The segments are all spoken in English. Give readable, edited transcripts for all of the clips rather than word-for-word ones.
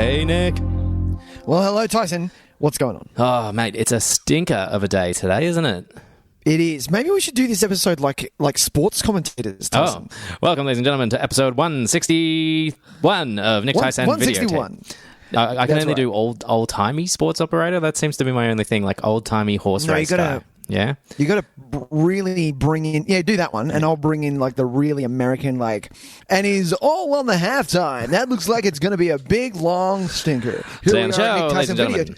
Hey, Nick. Well, hello, Tyson. What's going on? Oh, mate, it's a stinker of a day today, isn't it? It is. Maybe we should do this episode like sports commentators, Tyson. Oh, welcome, ladies and gentlemen, to episode 161 of Nick Tys and Videotape. 161. I can only do old-timey sports operator. That seems to be my only thing, like old-timey horse race guy. Yeah? You got to really bring in... Yeah, do that one, and I'll bring in like the really American, and he's all on the halftime. That looks like it's going to be a big, long stinker. Today on the show, ladies and gentlemen.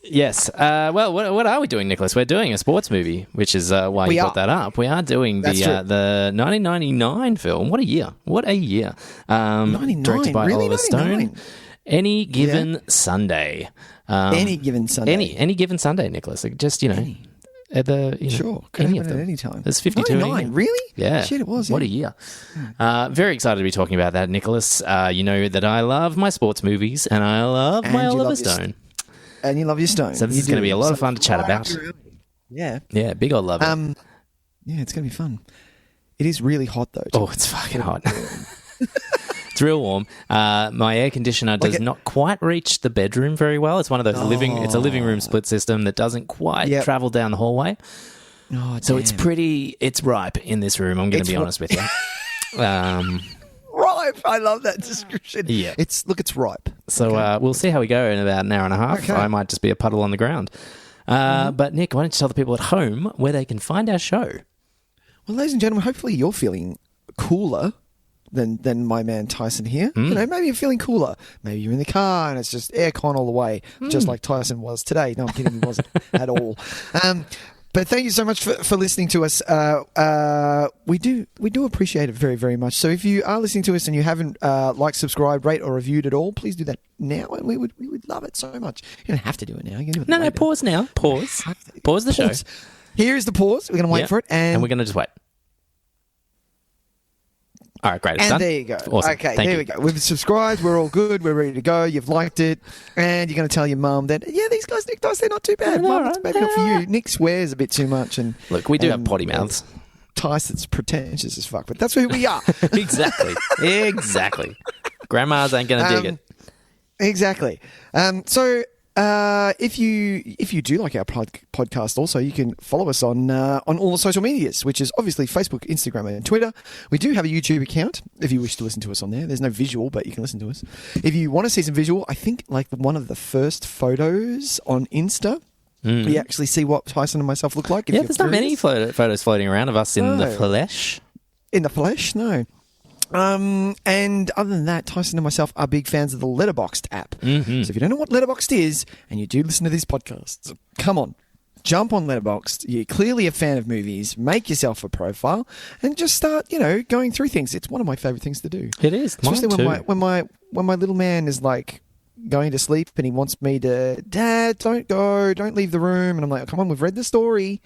Yes. Well, what are we doing, Nicholas? We're doing a sports movie, which is why you brought that up. We are doing the 1999 film. What a year. What a year. 99? Directed by Really? Oliver 99? Stone. Any Given Sunday. Any Given Sunday. Any Given Sunday, Nicholas. Like just, sure. Could any happen of them. at any time. There's 52. 99, really? Yeah. Shit, it was. What a year. Very excited to be talking about that, Nicholas. You know that I love my sports movies and I love my Oliver Stone. And you love your Stone. So this is going to be a lot of fun to chat about. Yeah. Yeah, big old love. Yeah, it's going to be fun. It is really hot, though. Oh, it's fucking hot. It's real warm. My air conditioner does not quite reach the bedroom very well. It's one of those it's a living room split system that doesn't quite travel down the hallway. Oh, so it's ripe in this room, I'm going to be honest with you. Ripe. I love that description. Yeah. It's ripe. So we'll see how we go in about an hour and a half. Okay. I might just be a puddle on the ground. But Nick, why don't you tell the people at home where they can find our show? Well, ladies and gentlemen, hopefully you're feeling cooler than my man Tyson here. You know, maybe you're feeling cooler. Maybe you're in the car and it's just aircon all the way, just like Tyson was today. No, I'm kidding. He wasn't at all. But thank you so much for listening to us. We do appreciate it very, very much. So if you are listening to us and you haven't subscribed, rate, or reviewed at all, please do that now, and we would love it so much. You don't have to do it now. You can do it later. Pause now. Pause. Pause the show. Here is the pause. We're going to wait for it, and we're going to just wait. All right, great. It's done. There you go. Awesome. Okay, Thank there you. we go. We've subscribed. We're all good. We're ready to go. You've liked it. And you're going to tell your mum that, these guys, Nick Dice, they're not too bad. Mum, it's maybe not for you. Nick swears a bit too much. And look, we do have potty mouths. Tyson's pretentious as fuck, but that's who we are. Exactly. Grandmas ain't going to dig it. Exactly. So if you do like our podcast, also you can follow us on all the social medias, which is obviously Facebook, Instagram, and Twitter. We do have a YouTube account if you wish to listen to us on there. There's no visual, but you can listen to us. If you want to see some visual, I think like one of the first photos on Insta, we actually see what Tyson and myself look like. There's not many photos floating around of us in the flesh. In the flesh, no. And other than that, Tyson and myself are big fans of the Letterboxd app. Mm-hmm. So if you don't know what Letterboxd is, and you do listen to these podcasts, come on, jump on Letterboxd. You're clearly a fan of movies. Make yourself a profile and just start, going through things. It's one of my favorite things to do. It is, especially when my little man is like going to sleep and he wants me to, Dad, don't leave the room, and I'm like, come on, we've read the story.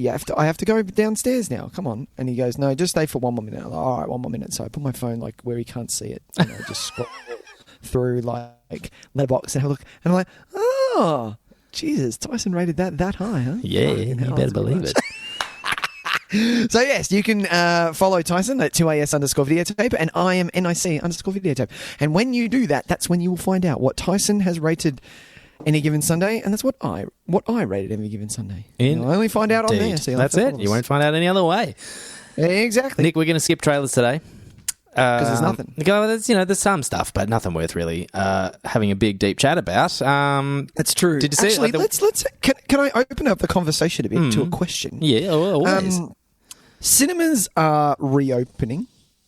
I have to go downstairs now. Come on. And he goes, no, just stay for one more minute. I'm like, all right, one more minute. So I put my phone where he can't see it. Just scroll through Letterboxd and have a look. And I'm like, oh, Jesus, Tyson rated that high, huh? Yeah, you better believe it. So yes, you can follow Tyson at 2as_videotape, and I am NIC_videotape. And when you do that, that's when you will find out what Tyson has rated Any Given Sunday, and that's what I rated Any Given Sunday. You'll only find out on there. So that's it. You won't find out any other way. Exactly. Nick, we're going to skip trailers today. Because there's nothing. There's some stuff, but nothing worth really having a big, deep chat about. That's true. Did you see Actually, can I open up the conversation a bit to a question? Yeah, always. Cinemas are reopening,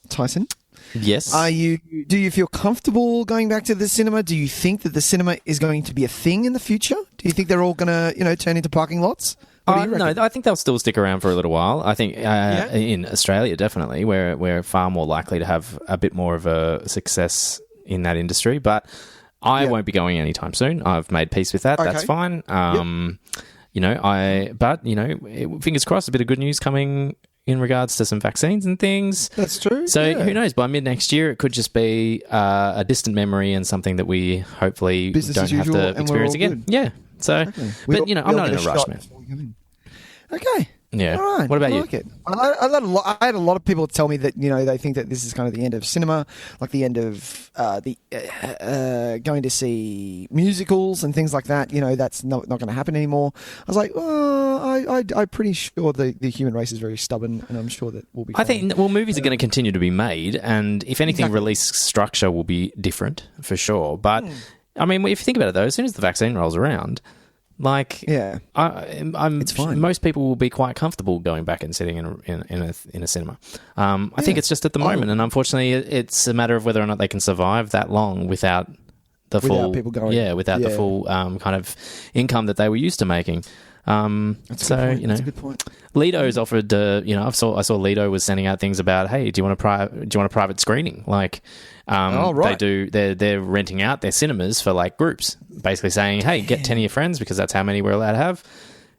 Tyson. Yes. Do you feel comfortable going back to the cinema? Do you think that the cinema is going to be a thing in the future? Do you think they're all going to, turn into parking lots? No, I think they'll still stick around for a little while. I think in Australia, definitely, we're far more likely to have a bit more of a success in that industry. But I won't be going anytime soon. I've made peace with that. Okay. That's fine. Fingers crossed, a bit of good news coming in regards to some vaccines and things. That's true. So who knows? By mid next year, it could just be a distant memory and something that we hopefully don't have to experience again. Good. Yeah. So, but I'm not in a rush, man. Okay. Yeah. All right, What about I you? like it. I had a lot of people tell me that they think that this is kind of the end of cinema, like the end of going to see musicals and things like that. That's not going to happen anymore. I was like, I'm pretty sure the human race is very stubborn, and I'm sure that we'll be fine. I think movies are going to continue to be made, and if anything, Exactly. release structure will be different for sure. But I mean, if you think about it, though, as soon as the vaccine rolls around. It's fine. Most people will be quite comfortable going back and sitting in a cinema. I think it's just at the moment, and unfortunately, it's a matter of whether or not they can survive that long without the people going. the full kind of income that they were used to making. That's a good point. Lido's offered. I saw Lido was sending out things about, hey, do you want a private screening? Like, right. They're renting out their cinemas for like groups, basically saying, hey, get 10 of your friends because that's how many we're allowed to have.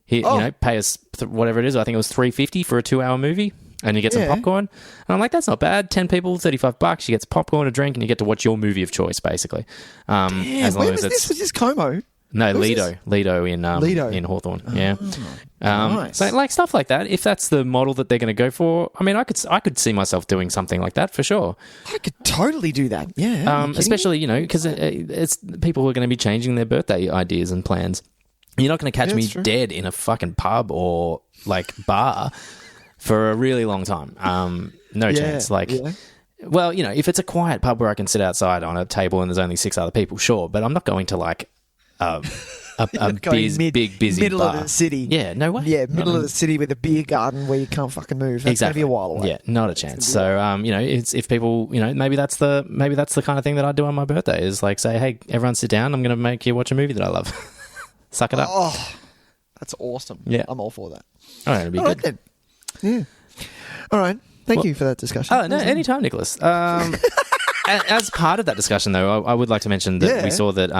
Here, pay us whatever it is. I think it was $3.50 for a 2-hour movie, and you get some popcorn. And I'm like, that's not bad. 10 people, $35. You get some popcorn, a drink, and you get to watch your movie of choice, basically. As long as this? Was this Como? No, Lido in Hawthorne. Yeah. Nice. So like stuff like that. If that's the model that they're going to go for, I mean, I could see myself doing something like that for sure. I could totally do that. Yeah. Especially because it's people who are going to be changing their birthday ideas and plans. You're not going to catch me dead in a fucking pub or like bar for a really long time. No chance. Well, if it's a quiet pub where I can sit outside on a table and there's only 6 other people, sure. But I'm not going to like. Big busy middle bar. of the city. Yeah, no way. Yeah, middle of the city with a beer garden where you can't fucking move. That's going to be a while away. Yeah, not a chance. So, it's if people, maybe that's the kind of thing that I do on my birthday is like say, hey, everyone sit down. I'm going to make you watch a movie that I love. Suck it up. Oh, that's awesome. Yeah, I'm all for that. All right, it'll be good. Right, then. Yeah. All right. Thank you for that discussion. Oh no, anytime, Nicholas. As part of that discussion, though, I would like to mention that we saw that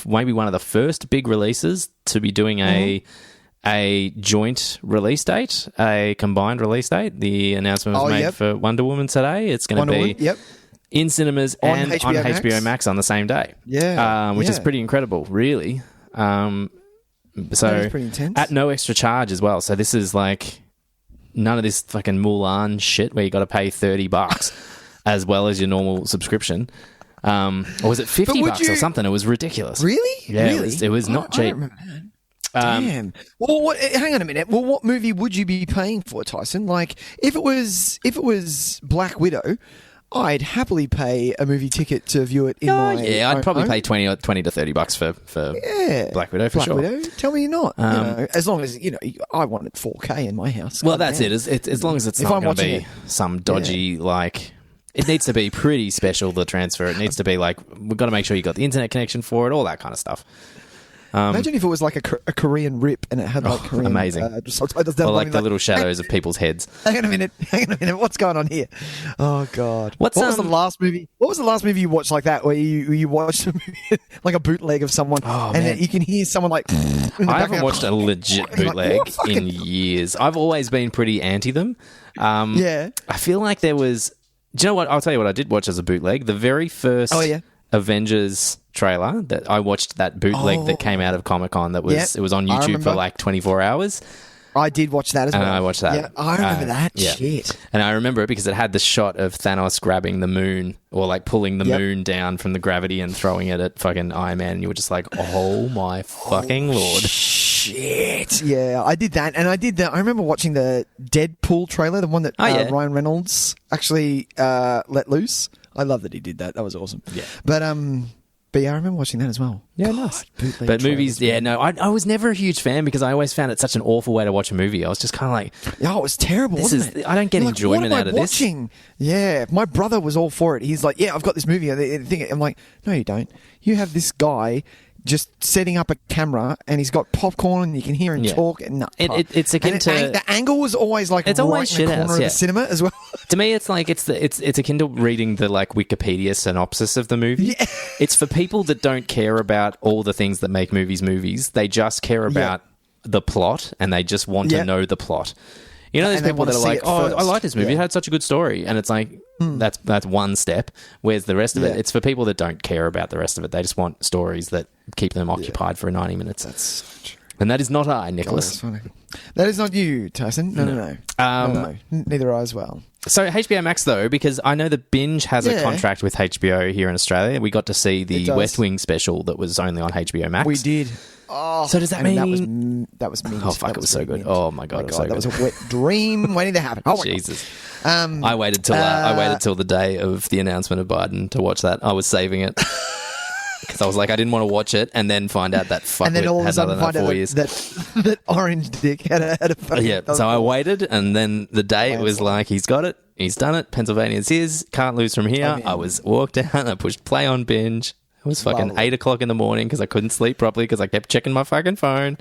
maybe one of the first big releases to be doing a joint release date, a combined release date. The announcement was made for Wonder Woman today. It's going to be in cinemas and on HBO Max on the same day. Yeah, which is pretty incredible, really. So that is pretty intense. At no extra charge as well. So this is like none of this fucking Mulan shit where you got to pay $30 as well as your normal subscription. Or was it $50 or something? It was ridiculous. Really? Yeah, really? It was not cheap. I don't remember that. Damn. Well, hang on a minute. Well, what movie would you be paying for, Tyson? Like, if it was Black Widow, I'd happily pay a movie ticket to view it in my I'd probably pay $20 to $30 for Black Widow for sure. Widow? Tell me you're not. As long as I want it 4K in my house. Well, that's it. As long as it's not going to be some dodgy like. It needs to be pretty special, the transfer. It needs to be like, we've got to make sure you got the internet connection for it, all that kind of stuff. Imagine if it was like a Korean rip and it had like Korean... Amazing. Or like the little shadows of people's heads. Hang on a minute. What's going on here? Oh, God. What was the last movie? What was the last movie you watched like that, where you watched a movie, like a bootleg of someone, and you can hear someone like... I haven't watched a legit bootleg in years. I've always been pretty anti them. I feel like there was... Do you know what? I'll tell you what I did watch as a bootleg. The very first Avengers trailer that I watched, that bootleg that came out of Comic-Con, it was on YouTube for like 24 hours. I did watch that as well. And I watched that. Yeah, I remember that. Yeah. Shit. And I remember it because it had the shot of Thanos grabbing the moon, or like pulling the moon down from the gravity and throwing it at fucking Iron Man. And you were just like, oh my fucking Lord. Shit. Yeah, I did that. And I did that. I remember watching the Deadpool trailer, the one that Ryan Reynolds actually let loose. I love that he did that. That was awesome. Yeah. But yeah, I remember watching that as well. Yeah, nice. But movies, I was never a huge fan because I always found it such an awful way to watch a movie. I was just kind of like... Oh, it was terrible, wasn't it? I don't get enjoyment out of this. Yeah, my brother was all for it. He's like, I've got this movie. I'm like, no, you don't. You have this guy just setting up a camera and he's got popcorn and you can hear him talk. And it's akin to... the angle was always like it's always in the corner of the cinema as well. To me, it's like it's akin to reading the like Wikipedia synopsis of the movie. Yeah. It's for people that don't care about all the things that make movies. They just care about the plot and they just want to know the plot. You know, there's people that are like, "Oh, I like this movie. It had such a good story," and it's like that's one step. Where's the rest of it? It's for people that don't care about the rest of it. They just want stories that keep them occupied for 90 minutes. That's true. And that is not I, Nicholas. God, that's funny. That is not you, Tyson. No. No. Neither I as well. So HBO Max, though, because I know that Binge has a contract with HBO here in Australia. We got to see the West Wing special that was only on HBO Max. We did. Oh, so does that mean that was mint? Oh fuck! It was so good. Oh my god! That was a wet dream waiting to happen. Oh my Jesus! I waited till the day of the announcement of Biden to watch that. I was saving it because I was like, I didn't want to watch it and then find out that fuckwit and then all of a sudden had find 4 out years. that orange dick had a fucking... Yeah. So I waited, and then the day it was like, he's got it, he's done it. Pennsylvania's his. Can't lose from here. I was walked out. I pushed play on Binge. It was fucking 8 o'clock in the morning because I couldn't sleep properly because I kept checking my fucking phone.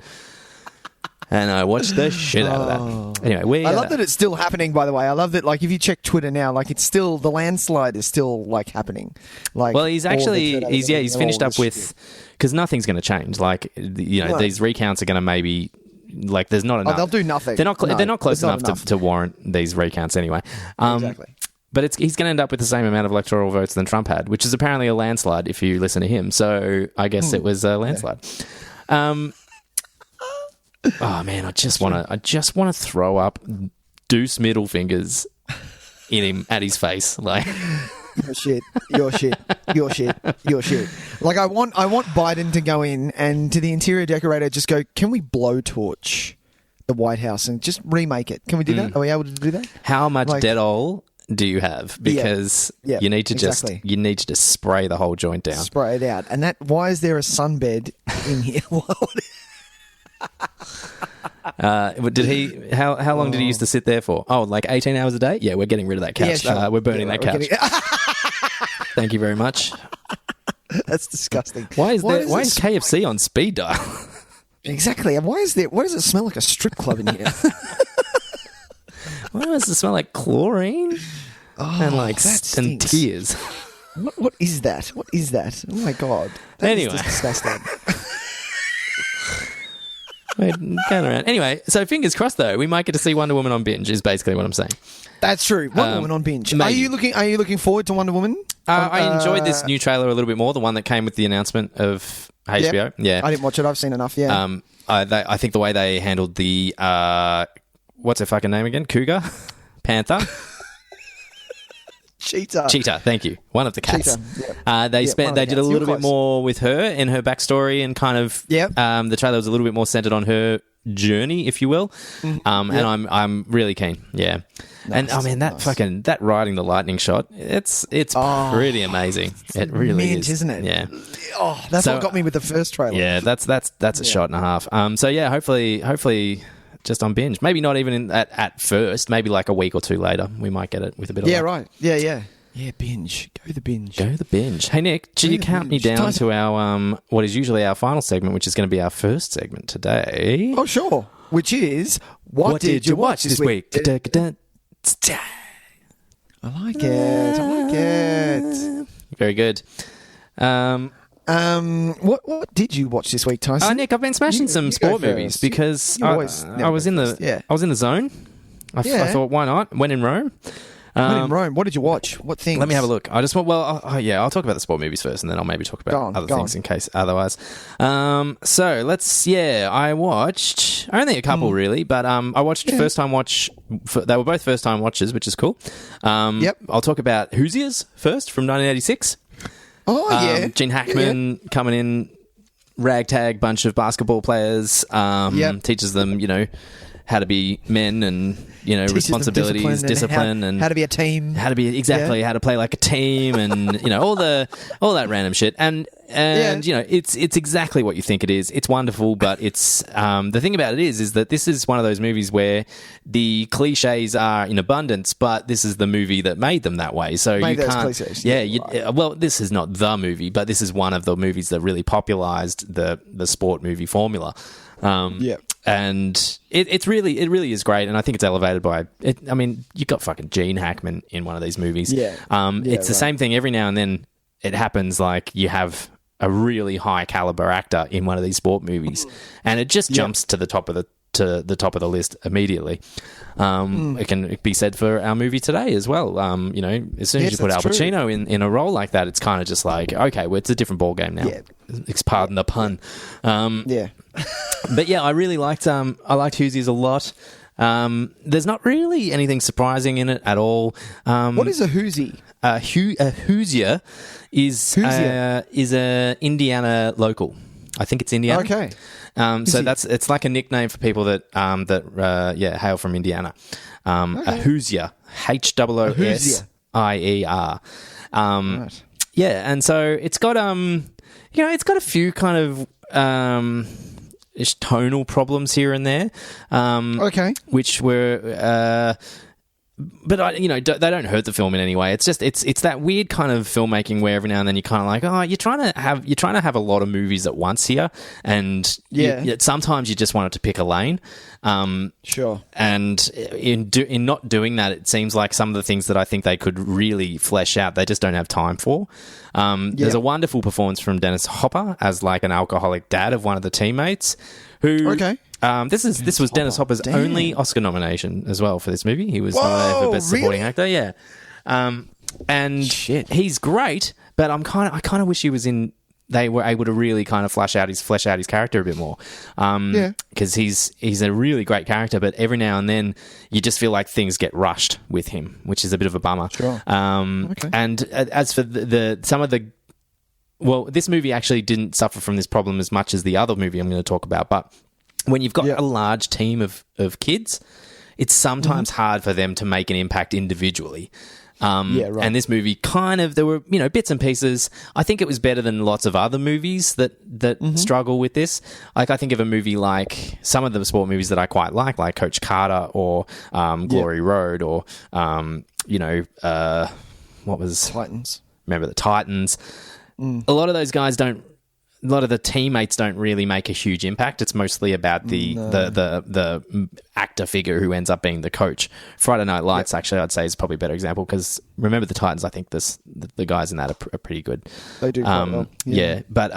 And I watched the shit out of that. Anyway, I love that it's still happening, by the way. I love that, like, if you check Twitter now, like, it's still, the landslide is still, like, happening. Like, well, he's finished up with, because nothing's going to change. Like, these recounts are going to maybe, like, there's not enough. They'll do nothing. They're not close enough to warrant these recounts anyway. Exactly. But he's going to end up with the same amount of electoral votes than Trump had, which is apparently a landslide if you listen to him. So I guess it was a landslide. Yeah. Oh man, I just want to throw up deuce middle fingers in him at his face. Like, Your shit. Like, I want Biden to go in and to the interior decorator just go, can we blowtorch the White House and just remake it? Can we do that? Are we able to do that? How much Dettol do you have? Because you need to just spray the whole joint down. Spray it out. And why is there a sunbed in here? How long did he used to sit there for? Oh, like 18 hours a day? Yeah, we're getting rid of that couch. Yeah, sure. We're burning that couch. Thank you very much. That's disgusting. Why is KFC on speed dial? Exactly. And why does it smell like a strip club in here? Why does it smell like chlorine? And tears? What is that? What is that? Oh my god. That is disgusting. Wait, going around. Anyway, so fingers crossed though, we might get to see Wonder Woman on Binge. Is basically what I'm saying. That's true. Wonder Woman on Binge. Maybe. Are you looking forward to Wonder Woman? I enjoyed this new trailer a little bit more. The one that came with the announcement of HBO. Yep. Yeah, I didn't watch it. I've seen enough. Yeah. I think the way they handled the what's her fucking name again? Cougar, Panther. Cheetah, thank you. One of the cats. They did a little bit more with her in her backstory and kind of the trailer was a little bit more centered on her journey, if you will. And I'm really keen. Yeah. Nice, and I mean that riding the lightning shot, it's pretty amazing. It really is, isn't it? Yeah. Oh, that's what got me with the first trailer. Yeah, that's a shot and a half. So yeah, hopefully just on Binge. Maybe not even at first. Maybe like a week or two later, we might get it with a bit of luck. Right. Yeah. Yeah, Binge. Go the Binge. Hey, Nick, do you count me down to our what is usually our final segment, which is going to be our first segment today? Oh, sure. Which is, what did you watch this week? I like it. Very good. What did you watch this week, Tyson? Nick, I've been smashing some sport movies because I was in the zone. I thought, why not? When in Rome. What did you watch? What things? Let me have a look. I'll talk about the sport movies first, and then I'll maybe talk about other things in case otherwise. I watched only a couple really, but I watched first time watch. They were both first time watches, which is cool. I'll talk about Hoosiers first from 1986. Oh, yeah. Gene Hackman coming in, ragtag bunch of basketball players, teaches them, how to be men and, teaches responsibilities, discipline and how to be a team. How to play like a team and, all that random shit. And it's exactly what you think it is. It's wonderful, but it's the thing about it is that this is one of those movies where the cliches are in abundance, but this is the movie that made them that way. So you can't. Cliches. Well, this is not the movie, but this is one of the movies that really popularized the sport movie formula. And it really is great, and I think it's elevated by it. I mean, you got fucking Gene Hackman in one of these movies. It's the same thing every now and then. It happens like you have a really high caliber actor in one of these sport movies, and it just jumps to the top of to the top of the list immediately. It can be said for our movie today as well. As soon as you put Al Pacino in a role like that, it's kind of just like, okay, well, it's a different ball game now. Yeah. Pardon the pun. But yeah, I really liked Hoosiers a lot. There's not really anything surprising in it at all. What is a Hoosie? A Hoosier is a Indiana local. I think it's Indiana. Okay. So it's like a nickname for people that hail from Indiana. A Hoosier, Hoosier. Right. Yeah, and so it's got it's got a few kind of tonal problems here and there. Which were. But they don't hurt the film in any way. It's just it's that weird kind of filmmaking where every now and then you're kind of like, oh, you're trying to have a lot of movies at once here, and sometimes you just wanted to pick a lane. Sure. And in not doing that, it seems like some of the things that I think they could really flesh out, they just don't have time for. There's a wonderful performance from Dennis Hopper as like an alcoholic dad of one of the teammates who. Okay. This was Dennis Hopper's only Oscar nomination as well for this movie. He was nominated for Best Supporting Actor. Yeah, and he's great, but I kind of wish he was in. They were able to really kind of flesh out his character a bit more. Because he's a really great character, but every now and then you just feel like things get rushed with him, which is a bit of a bummer. Sure. And as for this movie actually didn't suffer from this problem as much as the other movie I'm going to talk about, but. When you've got a large team of kids, it's sometimes hard for them to make an impact individually. And this movie there were, bits and pieces. I think it was better than lots of other movies that struggle with this. Like, I think of a movie like some of the sport movies that I quite like Coach Carter or Glory Road or, what was... Titans. Remember the Titans. A lot of those guys a lot of the teammates don't really make a huge impact. It's mostly about the actor figure who ends up being the coach. Friday Night Lights, actually, I'd say is probably a better example because remember the Titans. I think the guys in that are pretty good. They do quite well. Yeah, but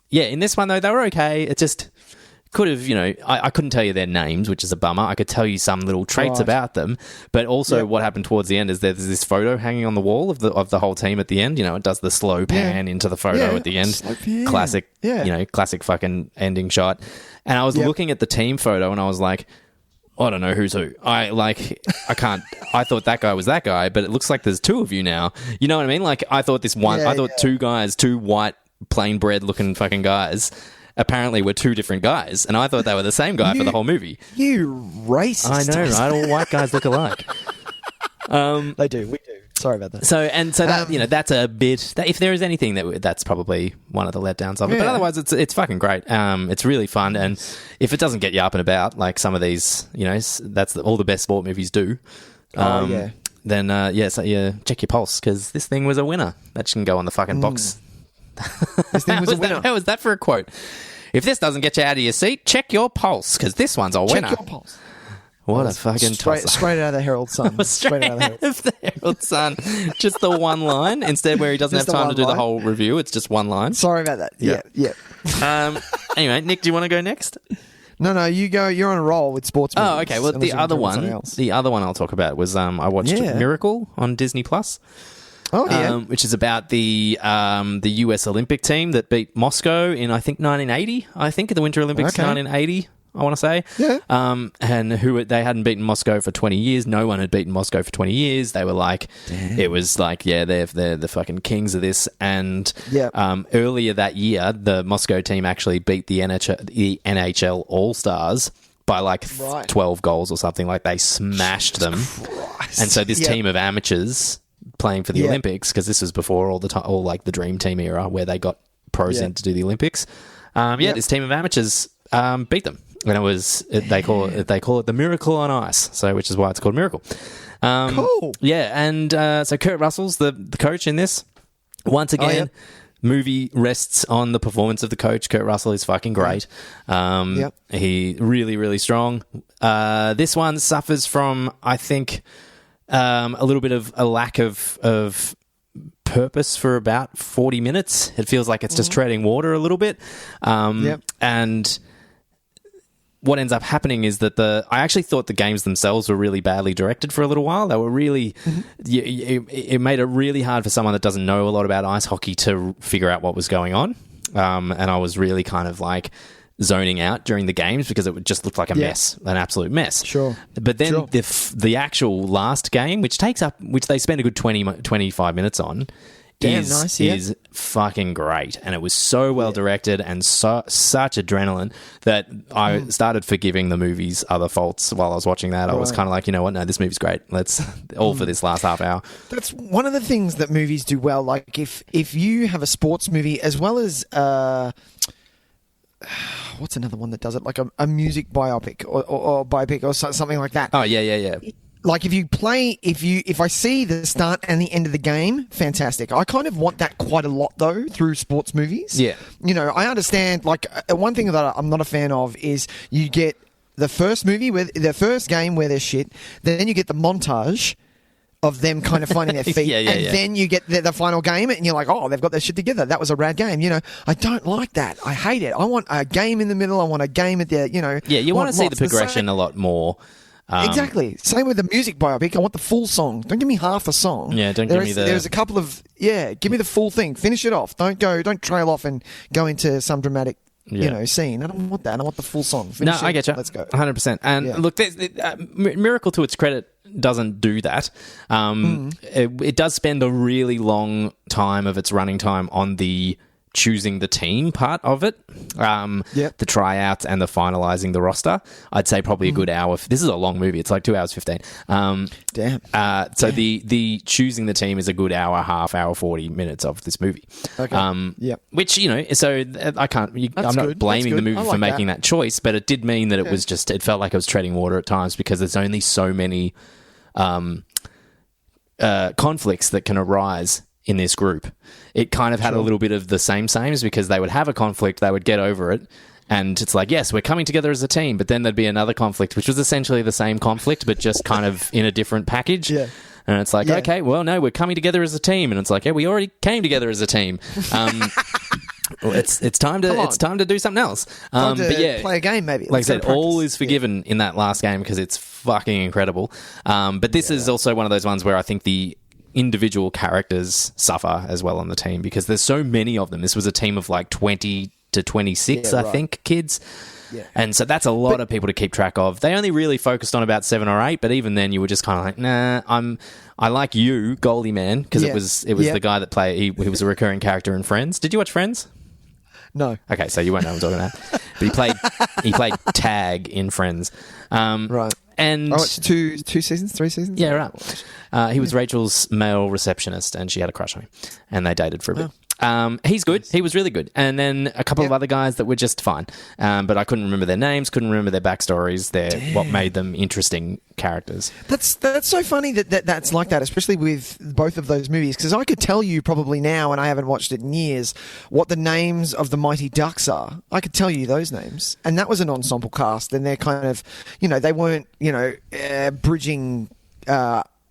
in this one though, they were okay. It just could have, I couldn't tell you their names, which is a bummer. I could tell you some little traits about them, but also what happened towards the end is there's this photo hanging on the wall of the whole team at the end. It does the slow pan into the photo at the end. Classic, classic fucking ending shot. And I was looking at the team photo and I was like, I don't know who's who. I can't. I thought that guy was that guy, but it looks like there's two of you now. You know what I mean? Like I thought two guys, two white plain bread looking fucking guys. Apparently we're two different guys, and I thought they were the same guy for the whole movie. You racist. I know, right? All white guys look alike. They do. We do. Sorry about that. So that that's a bit. If there is anything that's probably one of the letdowns of it. But otherwise, it's fucking great. It's really fun, and if it doesn't get you up and about like some of these, that's all the best sport movies do. Then check your pulse because this thing was a winner. That can go on the fucking box. This thing was a winner. How was that for a quote? If this doesn't get you out of your seat, check your pulse, because this one's a winner. Check your pulse. What a fucking straight out of the Herald Sun. Straight out of the Herald Sun. Just the one line instead, where he doesn't have time to do the whole review. It's just one line. Sorry about that. Yeah. Anyway, Nick, do you want to go next? No, you go. You're on a roll with sports movies. Oh, okay. Well, the other one I'll talk about was I watched Miracle on Disney Plus. Oh, yeah. Which is about the US Olympic team that beat Moscow in, I think, 1980. I think, the Winter Olympics, 1980, I want to say. Yeah. And they hadn't beaten Moscow for 20 years. No one had beaten Moscow for 20 years. They were like, it was like, they're the fucking kings of this. And earlier that year, the Moscow team actually beat the NHL All-Stars by like 12 goals or something. Like, they smashed them. And so this team of amateurs playing for the Olympics, because this was before all like the Dream Team era where they got pros in to do the Olympics. This team of amateurs beat them, and it was they call it the Miracle on Ice, so which is why it's called Miracle. Cool. Yeah, and so Kurt Russell's the coach in this. Once again, movie rests on the performance of the coach. Kurt Russell is fucking great. He really, really strong. This one suffers from, I think, a little bit of a lack of purpose for about 40 minutes. It feels like it's just treading water a little bit. And what ends up happening is that I actually thought the games themselves were really badly directed for a little while. They were really, it made it really hard for someone that doesn't know a lot about ice hockey to figure out what was going on. And I was really kind of like zoning out during the games because it just looked like a mess, an absolute mess. Sure. But then the actual last game, which they spend a good 25 minutes on, is fucking great. And it was so well directed and such adrenaline that I started forgiving the movie's other faults while I was watching that. I was kind of like, you know what? No, this movie's great. Let's all for this last half hour. That's one of the things that movies do well. Like if you have a sports movie as well as what's another one that does it? Like a music biopic or biopic or something like that. Oh, yeah. Like if I see the start and the end of the game, fantastic. I kind of want that quite a lot though through sports movies. Yeah. You know, I understand, like one thing that I'm not a fan of is you get the first movie the first game where they're shit, then you get the montage of them kind of finding their feet, then you get the final game and you're like, oh, they've got their shit together. That was a rad game. You know, I don't like that. I hate it. I want a game in the middle. I want a game at the, you know. Yeah, you want to see the progression a lot more. Exactly. Same with the music biopic. I want the full song. Don't give me half a song. Yeah, give me the... There's a couple of... Yeah, give me the full thing. Finish it off. Don't trail off and go into some dramatic, scene. I don't want that. I want the full song. Finish I get you. Let's go. 100%. And look, Miracle to its credit doesn't do that. It does spend a really long time of its running time on the choosing the team part of it, the tryouts and the finalising the roster. I'd say probably a good hour. This is a long movie. It's like 2 hours 15. Damn. So the choosing the team is a good half hour 40 minutes of this movie. Okay. Which, you know, so I can't. I'm not blaming the movie for making that choice, but it did mean that it was just. It felt like it was treading water at times because there's only so many conflicts that can arise in this group. It kind of had a little bit of the sames because they would have a conflict, they would get over it, and it's like, yes, we're coming together as a team, but then there'd be another conflict, which was essentially the same conflict, but just kind of in a different package. Yeah. And it's like, okay, well, no, we're coming together as a team, and it's like, yeah, we already came together as a team. It's time to do something else. Play a game, maybe. Like I said, all is forgiven in that last game because it's fucking incredible. But this is also one of those ones where I think the individual characters suffer as well on the team because there's so many of them. This was a team of like 20 to 26, I think, kids. Yeah. And so that's a lot of people to keep track of. They only really focused on about 7 or 8, but even then you were just kind of like, nah, I like you, Goldie Man, because it was the guy that he was a recurring character in Friends. Did you watch Friends? No. Okay, so you won't know what I'm talking about. But he played tag in Friends. Right. And I watched 2 seasons, 3 seasons. Yeah, right. He was Rachel's male receptionist, and she had a crush on him, and they dated for a bit. He's good. He was really good. And then a couple of other guys that were just fine. But I couldn't remember their names, couldn't remember their backstories, what made them interesting characters. That's so funny that's like that, especially with both of those movies, because I could tell you probably now, and I haven't watched it in years, what the names of the Mighty Ducks are. I could tell you those names. And that was an ensemble cast, and they're kind of, they weren't, bridging...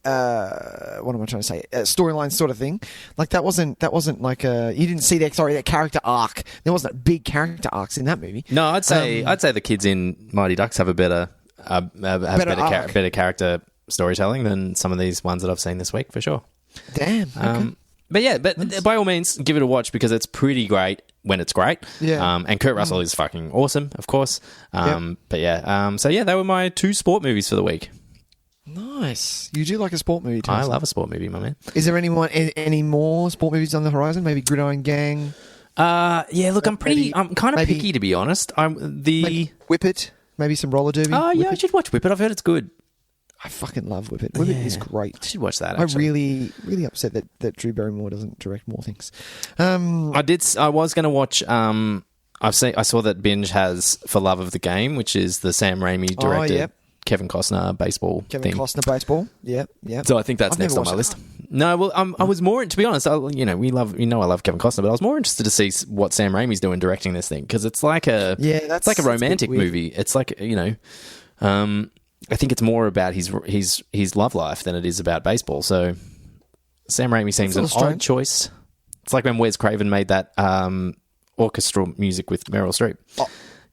what am I trying to say? Storyline sort of thing. Like that wasn't like you didn't see that character arc. There wasn't big character arcs in that movie. No, I'd say the kids in Mighty Ducks have a better character storytelling than some of these ones that I've seen this week for sure. Damn. Okay. But by all means, give it a watch because it's pretty great when it's great. Yeah. And Kurt Russell is fucking awesome, of course. But yeah. So yeah, they were my 2 sport movies for the week. Nice. You do like a sport movie, Tyson. I love a sport movie, my man. Is there any more sport movies on the horizon? Maybe Gridiron Gang? Yeah, look, I'm kind of picky, to be honest. Maybe Whip It? Maybe some roller derby? Oh, yeah, I should watch Whip It. I've heard it's good. I fucking love Whip It. Whip It is great. I should watch that, actually. I'm really, really upset that Drew Barrymore doesn't direct more things. I was going to watch... I saw that Binge has For Love of the Game, which is the Sam Raimi directed Kevin Costner baseball thing. Costner baseball, yeah. So I think that's next on my list. No, well, I was more, to be honest, I love Kevin Costner, but I was more interested to see what Sam Raimi's doing directing this thing because it's like a romantic movie. It's like I think it's more about his love life than it is about baseball. So Sam Raimi seems an odd choice. It's like when Wes Craven made that orchestral music with Meryl Streep.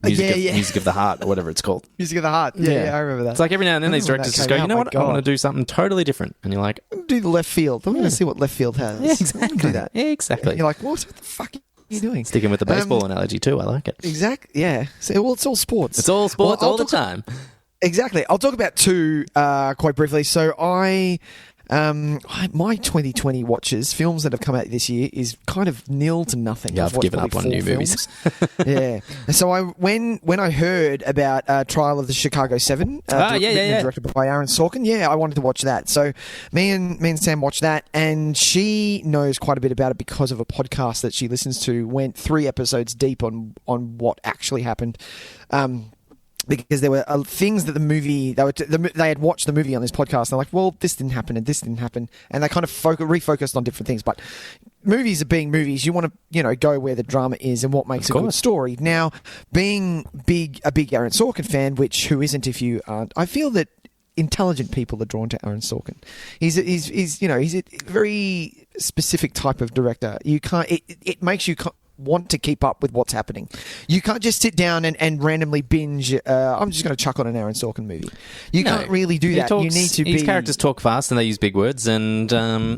Music of the Heart or whatever it's called. Music of the Heart. Yeah, I remember that. It's like every now and then these directors just go, you know what, I want to do something totally different. And you're like... do the left field. I'm going to see what left field has. Yeah, exactly. Do that. Yeah, exactly. And you're like, what the fuck are you doing? Sticking with the baseball analogy too. I like it. Exactly. Yeah. So, well, it's all sports. It's all sports all the time. Exactly. I'll talk about two quite briefly. So my 2020 watches, films that have come out this year, is kind of nil to nothing. Yeah, I've given up on new movies. Yeah. So when I heard about Trial of the Chicago 7, directed by Aaron Sorkin, I wanted to watch that. So me and Sam watched that, and she knows quite a bit about it because of a podcast that she listens to. Went 3 episodes deep on what actually happened. Because there were things that they had watched the movie on this podcast. And they're like, well, this didn't happen and this didn't happen, and they kind of refocused on different things. But movies are being movies. You want to go where the drama is and what makes a good story. Now, being a big Aaron Sorkin fan, who isn't if you aren't, I feel that intelligent people are drawn to Aaron Sorkin. He's a very specific type of director. You can't. It makes you want to keep up with what's happening. You can't just sit down and randomly binge. I'm just going to chuck on an Aaron Sorkin movie. You can't really do that. You need to be. His characters talk fast and they use big words, and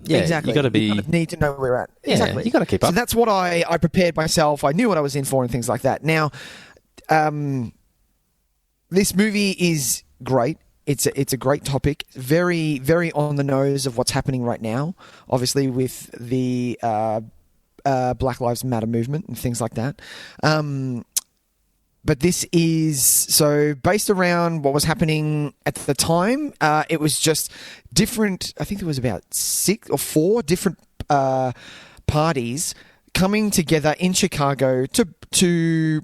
exactly. You got to be. You need to know where we're at. Yeah, exactly. You got to keep up. So that's what I prepared myself. I knew what I was in for and things like that. Now, this movie is great. It's a great topic. Very, very on the nose of what's happening right now. Obviously, with the Black Lives Matter movement and things like that. But this is based around what was happening at the time. It was just different. I think there was about 6 or 4 different parties coming together in Chicago to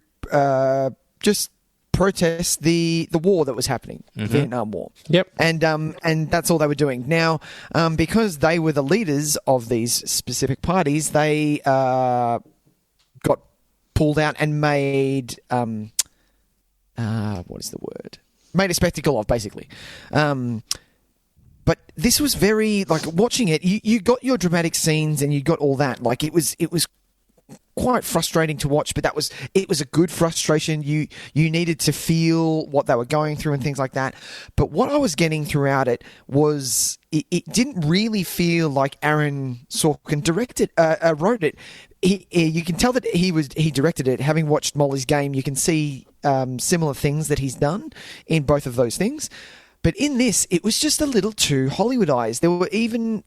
just protest the war that was happening, the Vietnam War. Yep. And that's all they were doing. Now, because they were the leaders of these specific parties, they got pulled out and made what is the word? Made a spectacle of, basically. But this was very, like, watching it, you got your dramatic scenes and you got all that. Like, it was quite frustrating to watch, but it was a good frustration. You needed to feel what they were going through and things like that. But what I was getting throughout it was it didn't really feel like Aaron Sorkin wrote it. You can tell that he directed it. Having watched Molly's Game, you can see similar things that he's done in both of those things. But in this, it was just a little too Hollywoodized. There were even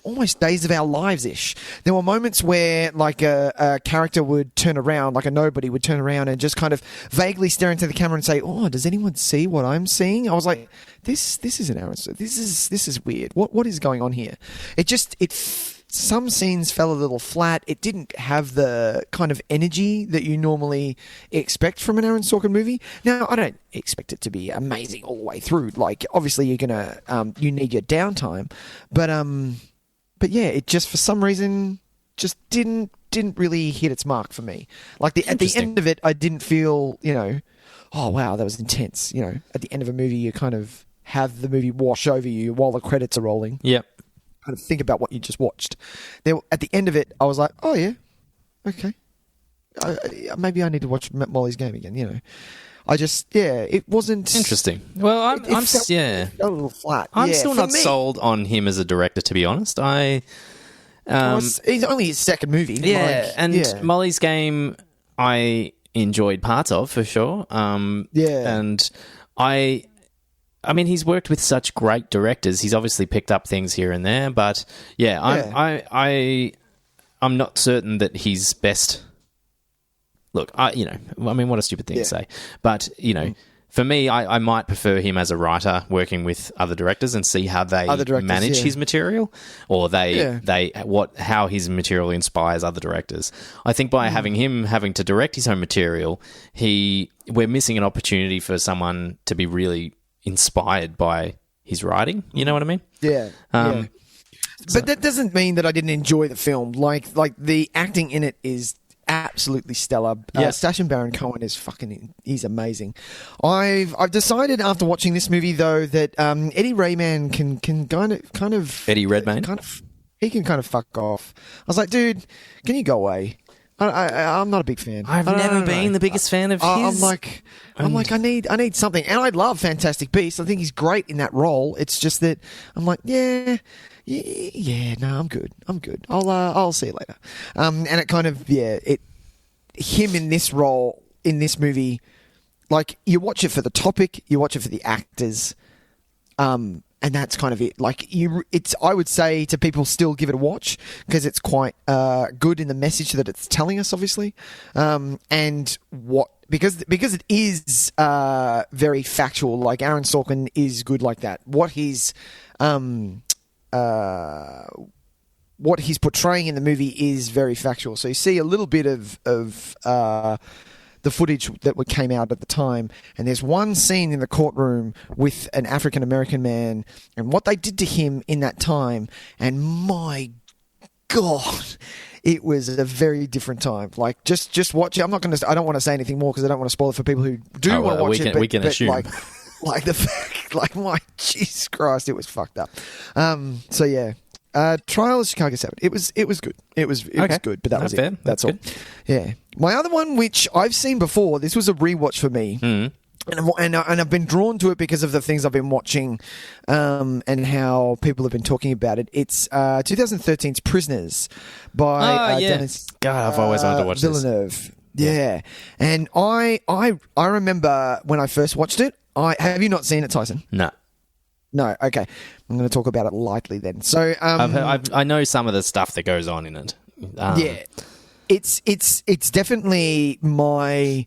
almost Days of Our Lives-ish. There were moments where, like, a character would turn around, like a nobody would turn around and just kind of vaguely stare into the camera and say, "Oh, does anyone see what I'm seeing?" I was like, "This isn't Aaron. This is weird. What is going on here?" Some scenes fell a little flat. It didn't have the kind of energy that you normally expect from an Aaron Sorkin movie. Now, I don't expect it to be amazing all the way through. Like, obviously, you're gonna you need your downtime, but yeah, it just for some reason just didn't really hit its mark for me. Like at the end of it, I didn't feel oh wow, that was intense. At the end of a movie, you kind of have the movie wash over you while the credits are rolling. Yep. Kind of think about what you just watched. At the end of it, I was like, "Oh yeah, okay, maybe I need to watch Molly's Game again." It wasn't interesting. Well, I'm a little flat. I'm still not sold on him as a director, to be honest. He's only his second movie. Molly's Game, I enjoyed parts of for sure. And I mean, he's worked with such great directors. He's obviously picked up things here and there, but I'm not certain that he's best. Look, what a stupid thing to say, but for me, I might prefer him as a writer working with other directors and see how they manage his material, or how his material inspires other directors. I think by having him having to direct his own material, we're missing an opportunity for someone to be really inspired by his writing. You know what I mean? Yeah. But that doesn't mean that I didn't enjoy the film. Like the acting in it is absolutely stellar. Sacha Baron Cohen is he's amazing. I've decided after watching this movie though that Eddie Redmayne can kind of Eddie Redmayne he can kind of fuck off. I was like, dude, can you go away? I'm not a big fan. I've never been the biggest fan of his. I'm like, I need something, and I love Fantastic Beasts. I think he's great in that role. It's just that I'm like, no, I'm good. I'll see you later. And it kind of, him in this role in this movie, like you watch it for the topic, you watch it for the actors, and that's kind of it. Like I would say to people, still give it a watch because it's quite good in the message that it's telling us, obviously, and because it is very factual. Like Aaron Sorkin is good like that. What he's portraying in the movie is very factual. So you see a little bit of the footage that came out at the time, and there's one scene in the courtroom with an African-American man and what they did to him in that time, and my God, it was a very different time. Like, just watch it. I don't want to say anything more because I don't want to spoil it for people who do want to watch it. We can assume. Like the fact, like my Jesus Christ, it was fucked up. So yeah. Trial of Chicago 7. It was good. It was good, but that was fair. it. That's all. Good. Yeah. My other one, which I've seen before, this was a rewatch for me. And I've been drawn to it because of the things I've been watching, and how people have been talking about it. It's 2013's Prisoners by Dennis. God, I've always wanted to watch Villeneuve. this. Yeah. And I remember when I first watched it. Have you not seen it, Tyson? No. No, okay. I'm going to talk about it lightly then. So I know some of the stuff that goes on in it. Yeah, it's definitely my.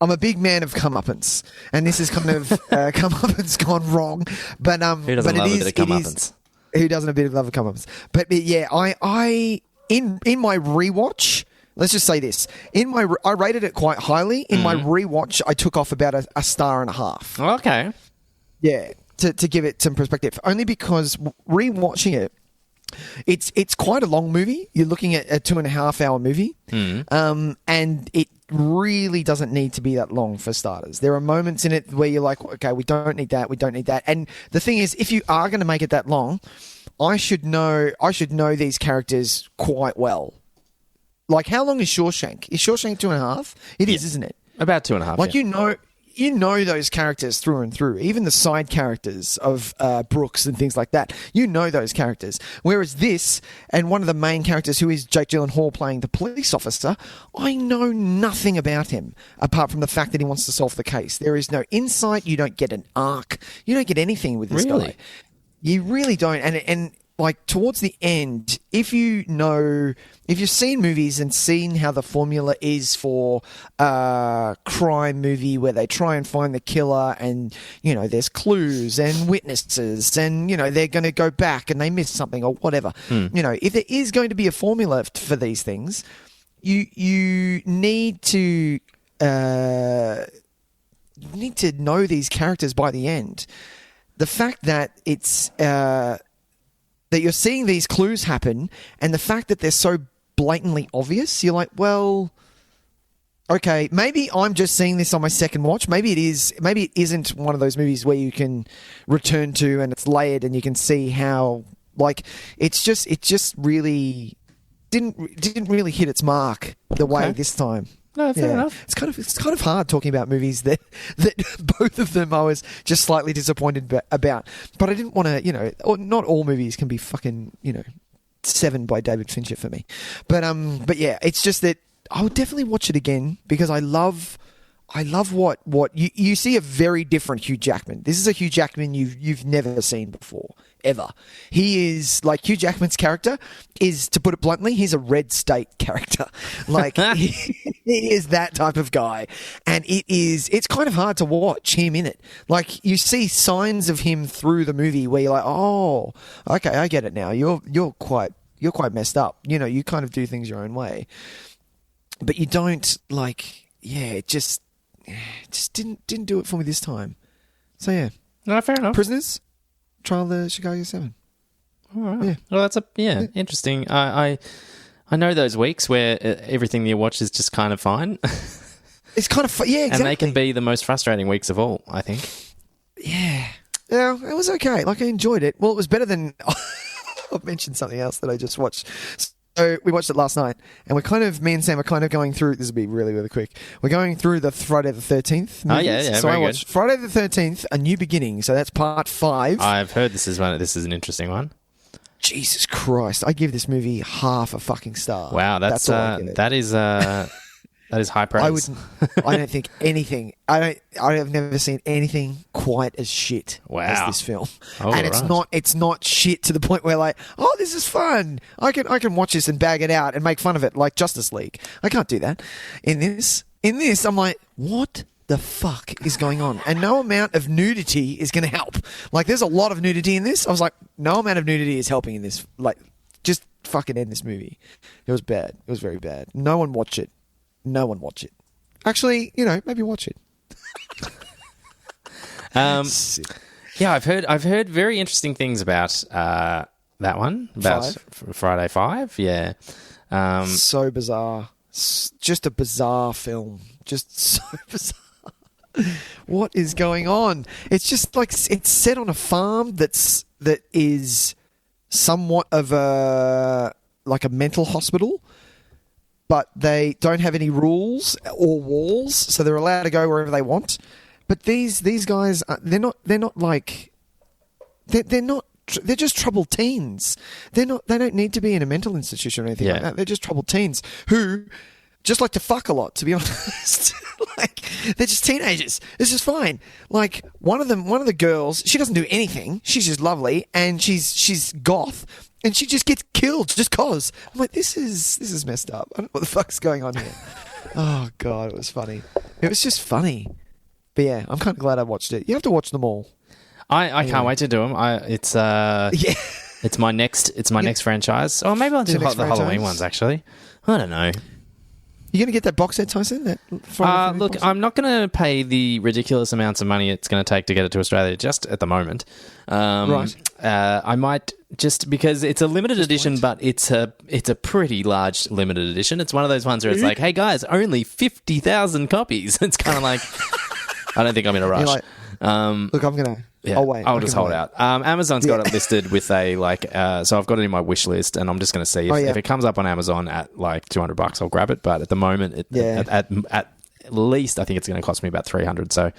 I'm a big man of comeuppance, and this is kind of comeuppance gone wrong. But who doesn't love a bit of comeuppance? Who doesn't a bit of love of comeuppance? But yeah, I in my rewatch. Let's just say this. I rated it quite highly. In my rewatch, I took off about a star and a half. Okay. Yeah, to give it some perspective. Only because rewatching it, it's quite a long movie. You're looking at a 2.5 hour movie. And it really doesn't need to be that long for starters. There are moments in it where you're like, okay, we don't need that. And the thing is, if you are going to make it that long, I should know these characters quite well. Like, how long is Shawshank? Is Shawshank 2.5? It is, isn't it? About 2.5. Like, you know those characters through and through. Even the side characters of Brooks and things like that. You know those characters. Whereas this, and one of the main characters, who is Jake Gyllenhaal playing the police officer, I know nothing about him apart from the fact that he wants to solve the case. There is no insight. You don't get an arc. You don't get anything with this guy. You really don't. And like, towards the end, if you've seen movies and seen how the formula is for a crime movie where they try and find the killer, and, you know, there's clues and witnesses, and, you know, they're going to go back and they miss something or whatever. You know, if there is going to be a formula for these things, you need to know these characters by the end. The fact that it's that you're seeing these clues happen, and the fact that they're so blatantly obvious, you're like, well, okay, maybe I'm just seeing this on my second watch. Maybe it isn't one of those movies where you can return to and it's layered and you can see how, like, it just really didn't really hit its mark the way this time. No, fair enough. It's kind of hard talking about movies that both of them I was just slightly disappointed about. But I didn't want to, you know, or not all movies can be fucking, you know, Seven by David Fincher for me. But yeah, it's just that I would definitely watch it again because I love what you see a very different Hugh Jackman. This is a Hugh Jackman you've never seen before, ever. He is, like, Hugh Jackman's character is, to put it bluntly, he's a red state character. Like, he is that type of guy. And it's kind of hard to watch him in it. Like, you see signs of him through the movie where you're like, oh, okay, I get it now. You're quite messed up. You know, you kind of do things your own way. But you don't, like, yeah, it just didn't do it for me this time. So yeah. No, fair enough. Prisoners, Trial of the Chicago 7. All right. Yeah. Well, that's interesting. I know those weeks where everything you watch is just kind of fine. It's kind of yeah, exactly. And they can be the most frustrating weeks of all, I think. Yeah. Yeah, it was okay. Like, I enjoyed it. Well, it was better than I've mentioned something else that I just watched. So we watched it last night, and me and Sam are kind of going through. This will be really, really quick. We're going through the Friday the 13th movies. Oh yeah. So I watched Friday the 13th, A New Beginning. So that's part 5. I've heard this is an interesting one. Jesus Christ! I give this movie half a fucking star. Wow, that is high praise. I don't think anything. I have never seen anything quite as shit as this film. Oh, and it's not shit to the point where like, oh, this is fun. I can watch this and bag it out and make fun of it like Justice League. I can't do that. In this, I'm like, what the fuck is going on? And no amount of nudity is going to help. Like, there's a lot of nudity in this. I was like, no amount of nudity is helping in this. Like, just fucking end this movie. It was bad. It was very bad. No one watch it. Actually, maybe watch it. Yeah, I've heard very interesting things about that one, about Friday 5. Yeah, so bizarre. Just a bizarre film. Just so bizarre. What is going on? It's just like it's set on a farm that is somewhat of a mental hospital. But they don't have any rules or walls, so they're allowed to go wherever they want. But these guys, they're just troubled teens. They don't need to be in a mental institution or anything like that. They're just troubled teens who just like to fuck a lot, to be honest. Like, they're just teenagers. It's just fine. Like, one of the girls, she doesn't do anything. She's just lovely, and she's goth. And she just gets killed just cause. I'm like, this is messed up. I don't know what the fuck's going on here. Oh, God, it was funny. It was just funny. But yeah, I'm kind of glad I watched it. You have to watch them all. I can't wait to do them. It's my next franchise. Oh, maybe I'll do the Halloween ones, actually. I don't know. You going to get that box set, Tyson? Look, I'm not going to pay the ridiculous amounts of money it's going to take to get it to Australia just at the moment. Right. I might just because it's a limited edition, but it's a pretty large limited edition. It's one of those ones where it's like, hey guys, only 50,000 copies. It's kind of like, I don't think I'm in a rush. Like, look, I'm going to... Yeah, I'll wait. I'll just hold out. Amazon's got it listed with a so I've got it in my wish list, and I'm just going to see if it comes up on Amazon at like $200, I'll grab it. But at the moment, at least I think it's going to cost me about $300. So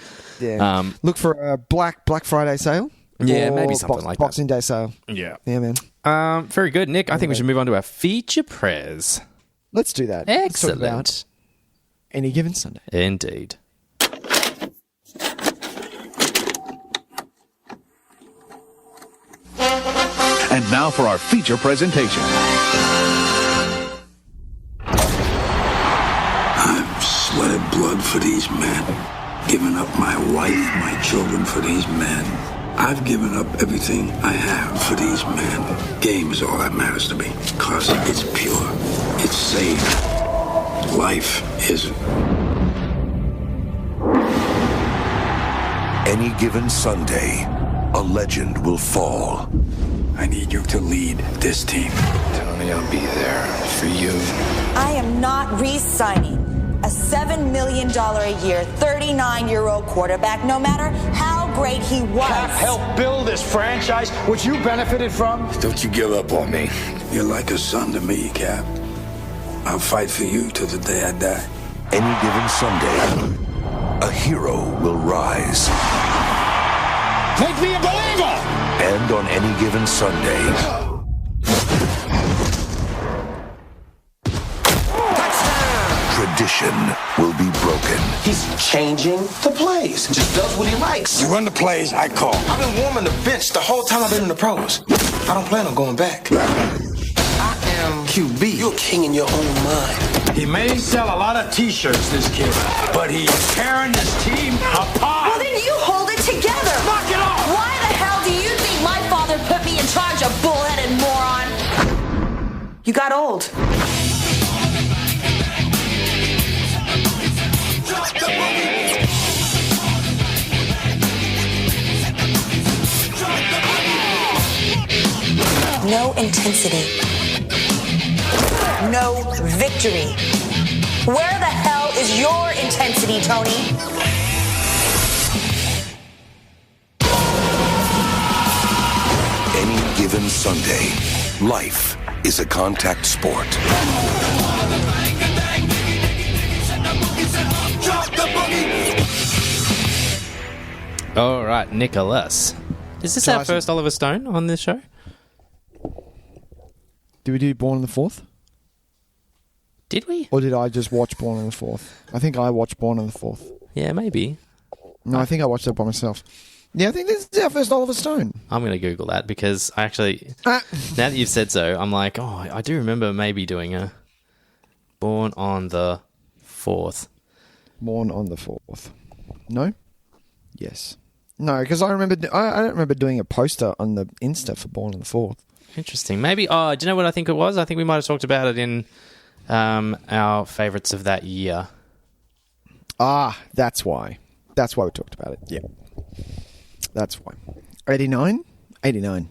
look for a Black Friday sale. Yeah, maybe something like Boxing Day sale. Yeah, man. Very good, Nick. I think we should move on to our feature prez. Let's do that. Excellent. Any Given Sunday. Indeed. And now for our feature presentation. I've sweated blood for these men. Given up my wife, my children for these men. I've given up everything I have for these men. Game is all that matters to me. Because it's pure. It's safe. Life isn't. Any given Sunday, a legend will fall. I need you to lead this team. Tony, I'll be there for you. I am not re-signing a $7 million a year, 39-year-old quarterback, no matter how great he was. Cap helped build this franchise, which you benefited from. Don't you give up on me. You're like a son to me, Cap. I'll fight for you till the day I die. Any given Sunday, a hero will rise. Make me a believer! And on any given Sunday, tradition will be broken. He's changing the plays. Just does what he likes. You run the plays, I call. I've been warming the bench the whole time I've been in the pros. I don't plan on going back. I am QB. You're a king in your own mind. He may sell a lot of T-shirts, this kid, but he's tearing this team apart. Well, then you hold it together. Knock it off! Why the hell do you think my father put me in charge of bullheaded moron? You got old. No intensity. No victory. Where the hell is your intensity, Tony? Any given Sunday, life is a contact sport. All right, Nicholas. Is this our Tyson. first Oliver Stone on this show? Did we do Born on the 4th? Did we? Or did I just watch Born on the 4th? I think I watched Born on the 4th. Yeah, maybe. No, I think I watched it by myself. Yeah, I think this is our first Oliver Stone. I'm going to Google that because I actually, now that you've said so, I'm like, oh, I do remember maybe doing a Born on the 4th. Born on the 4th. No? Yes. No, because I don't remember doing a poster on the Insta for Born on the 4th. Interesting. Maybe, do you know what I think it was? I think we might have talked about it in our favourites of that year. Ah, that's why. That's why we talked about it. Yeah. That's why. 89? 89.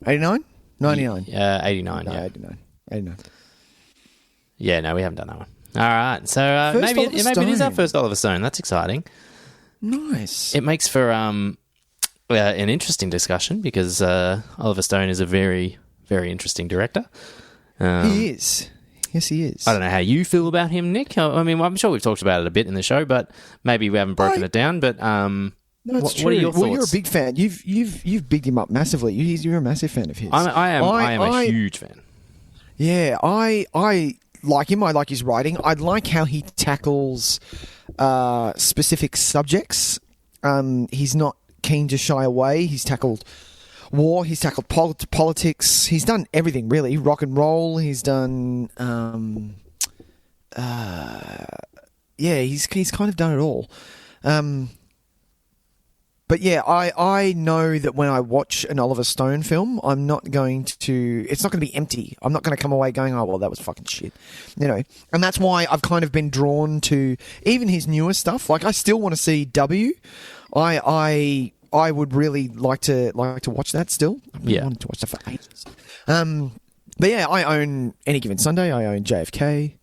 89? 99? 89, No, yeah. 89. Yeah, no, we haven't done that one. All right. So maybe it is our first Oliver Stone. That's exciting. Nice. It makes for an interesting discussion because Oliver Stone is a very, very interesting director. He is. Yes, he is. I don't know how you feel about him, Nick. I mean, I'm sure we've talked about it a bit in the show, but maybe we haven't broken it down. But no, it's true. What are your thoughts? Well, you're a big fan. You've bigged him up massively. You're a massive fan of his. I am a huge fan. Yeah, I like him. I like his writing. I like how he tackles specific subjects. He's not keen to shy away. He's tackled war. He's tackled politics. He's done everything, really. Rock and roll. He's done... he's kind of done it all. But yeah, I know that when I watch an Oliver Stone film, I'm not going to... It's not going to be empty. I'm not going to come away going, oh, well, that was fucking shit. You know? And that's why I've kind of been drawn to even his newer stuff. Like, I still want to see W. I would really like to watch that still. I've been wanting to watch that for ages. But yeah, I own Any Given Sunday. I own JFK.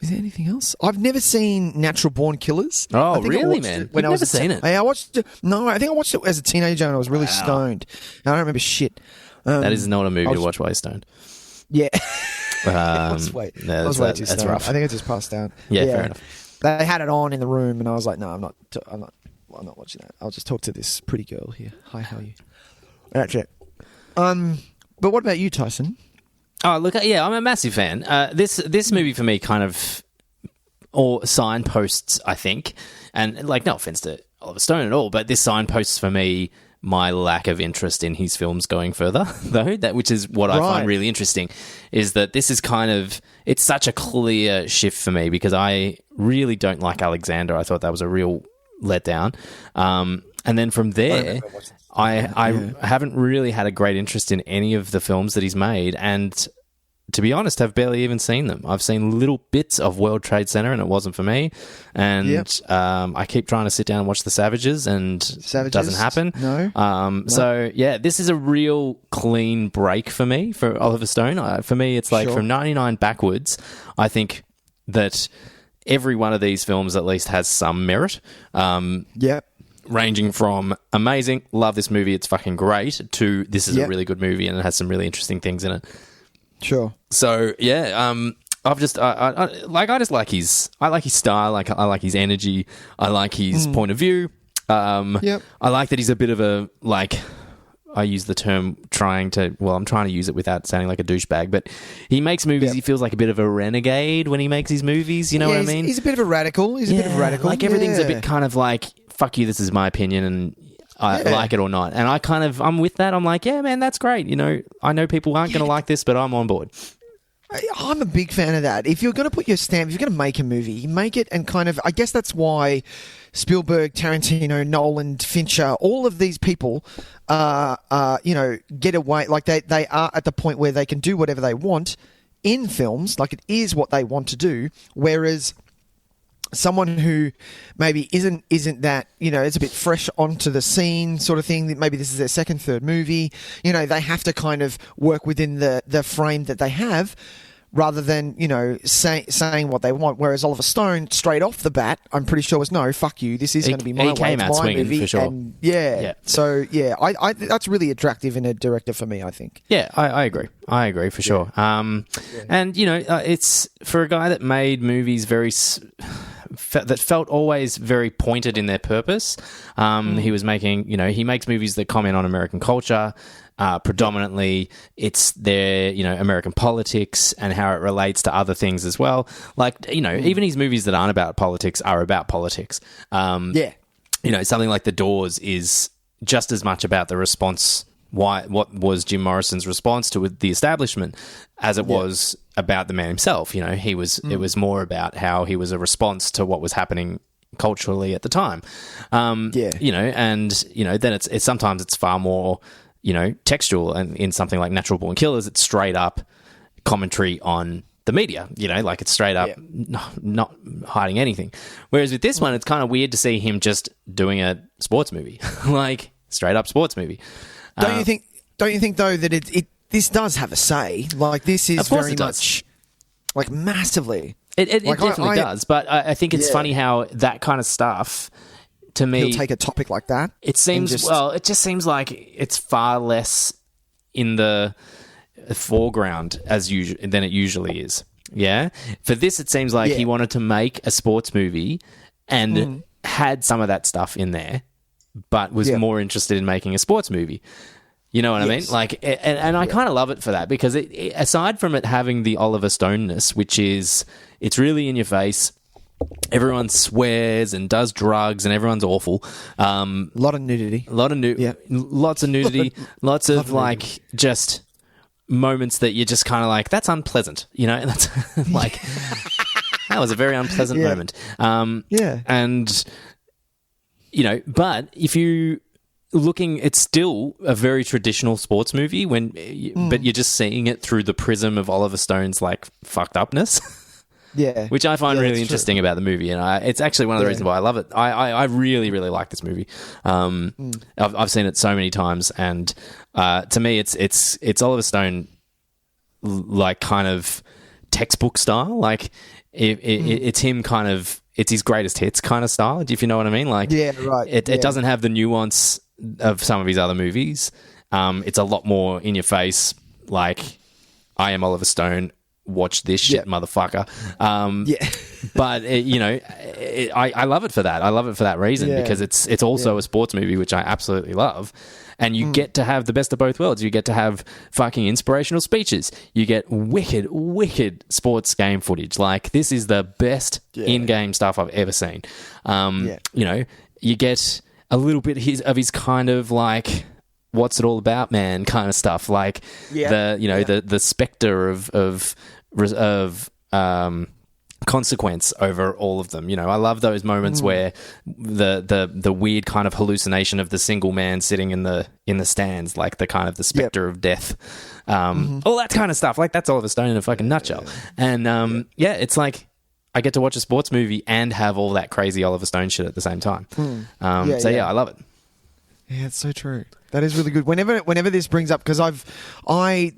Is there anything else? I've never seen Natural Born Killers. Oh, really, man? You've never seen it? I watched it. No, I think I watched it as a teenager and I was really stoned. I don't remember shit. That is not a movie to watch while you're stoned. Yeah. I was way too stoned. That's rough. I think I just passed out. Yeah, fair enough. They had it on in the room and I was like, no, I'm not watching that. I'll just talk to this pretty girl here. Hi, how are you? That's it. But what about you, Tyson? Oh, look, yeah, I'm a massive fan. This movie for me kind of or signposts, I think, and like no offense to Oliver Stone at all, but this signposts for me my lack of interest in his films going further, though, which is what I find really interesting, is that this is kind of, it's such a clear shift for me because I really don't like Alexander. I thought that was a real letdown. And then from there, I haven't really had a great interest in any of the films that he's made, and to be honest, I've barely even seen them. I've seen little bits of World Trade Center, and it wasn't for me. And I keep trying to sit down and watch The Savages, and it doesn't happen. No. So, yeah, this is a real clean break for me, for Oliver Stone. For me, it's like from 99 backwards, I think that every one of these films at least has some merit. Ranging from amazing, love this movie, it's fucking great, to this is a really good movie and it has some really interesting things in it. Sure. So yeah, I just like his style, I like his energy, I like his point of view. I like that he's a bit of a, like, I use the term I'm trying to use it without sounding like a douchebag, but he makes movies, he feels like a bit of a renegade when he makes his movies, you know what I mean? He's a bit of a radical. Like everything's a bit kind of like, fuck you, this is my opinion and I like it or not. And I'm with that. I'm like, yeah, man, that's great. You know, I know people aren't going to like this, but I'm on board. I'm a big fan of that. If you're going to put your stamp, if you're going to make a movie, you make it and kind of, I guess that's why Spielberg, Tarantino, Nolan, Fincher, all of these people, get away, like they are at the point where they can do whatever they want in films, like it is what they want to do, whereas someone who maybe isn't that, it's a bit fresh onto the scene sort of thing, that maybe this is their second, third movie, they have to kind of work within the frame that they have. rather than, saying what they want. Whereas Oliver Stone, straight off the bat, I'm pretty sure was, no, fuck you, this is going to be my way, came it's out my swinging, movie. for sure. And so, I that's really attractive in a director for me, I think. Yeah, I agree. I agree for sure. And, it's for a guy that made movies that felt always very pointed in their purpose. He was making, he makes movies that comment on American culture. Predominantly, it's their, American politics and how it relates to other things as well. Like, even his movies that aren't about politics are about politics. Something like The Doors is just as much about the response. What was Jim Morrison's response to the establishment as it was about the man himself. It was more about how he was a response to what was happening culturally at the time. Then it's sometimes it's far more, textual, and in something like Natural Born Killers, it's straight up commentary on the media, like it's straight up not hiding anything. Whereas with this one, it's kind of weird to see him just doing a sports movie, like straight up sports movie. Don't you think though that this does have a say? Like this is very much, like massively. It definitely does, but I think it's funny how that kind of stuff, to me, he'll take a topic like that. It seems it just seems like it's far less in the foreground than it usually is. Yeah, for this, it seems like he wanted to make a sports movie and had some of that stuff in there, but was more interested in making a sports movie. You know what I mean? Like, and I kind of love it for that, because it, aside from it having the Oliver Stone-ness, which is, it's really in your face. Everyone swears and does drugs, and everyone's awful. A lot of nudity. Lots of nudity. Lots of like just moments that you're just kind of like, that's unpleasant. And that's like, that was a very unpleasant moment. And but if you looking, it's still a very traditional sports movie but you're just seeing it through the prism of Oliver Stone's like fucked upness. Which I find really interesting about the movie, and it's actually one of the reasons why I love it. I really, really like this movie. I've seen it so many times, and to me, it's Oliver Stone, like kind of textbook style. Like it's him kind of, it's his greatest hits kind of style. If you know what I mean? Like it doesn't have the nuance of some of his other movies. It's a lot more in your face. Like, I am Oliver Stone. Watch this shit, motherfucker. But I love it for that. I love it for that reason, because it's also a sports movie, which I absolutely love. And you get to have the best of both worlds. You get to have fucking inspirational speeches. You get wicked sports game footage. Like, this is the best in-game stuff I've ever seen. You get a little bit of his kind of like, what's it all about, man, kind of stuff. Like the specter of consequence over all of them. I love those moments where the weird kind of hallucination of the single man sitting in the stands, like the kind of the specter of death, all that kind of stuff. Like, that's Oliver Stone in a fucking nutshell. And it's like, I get to watch a sports movie and have all that crazy Oliver Stone shit at the same time. I love it. Yeah, it's so true. That is really good. Whenever this brings up, because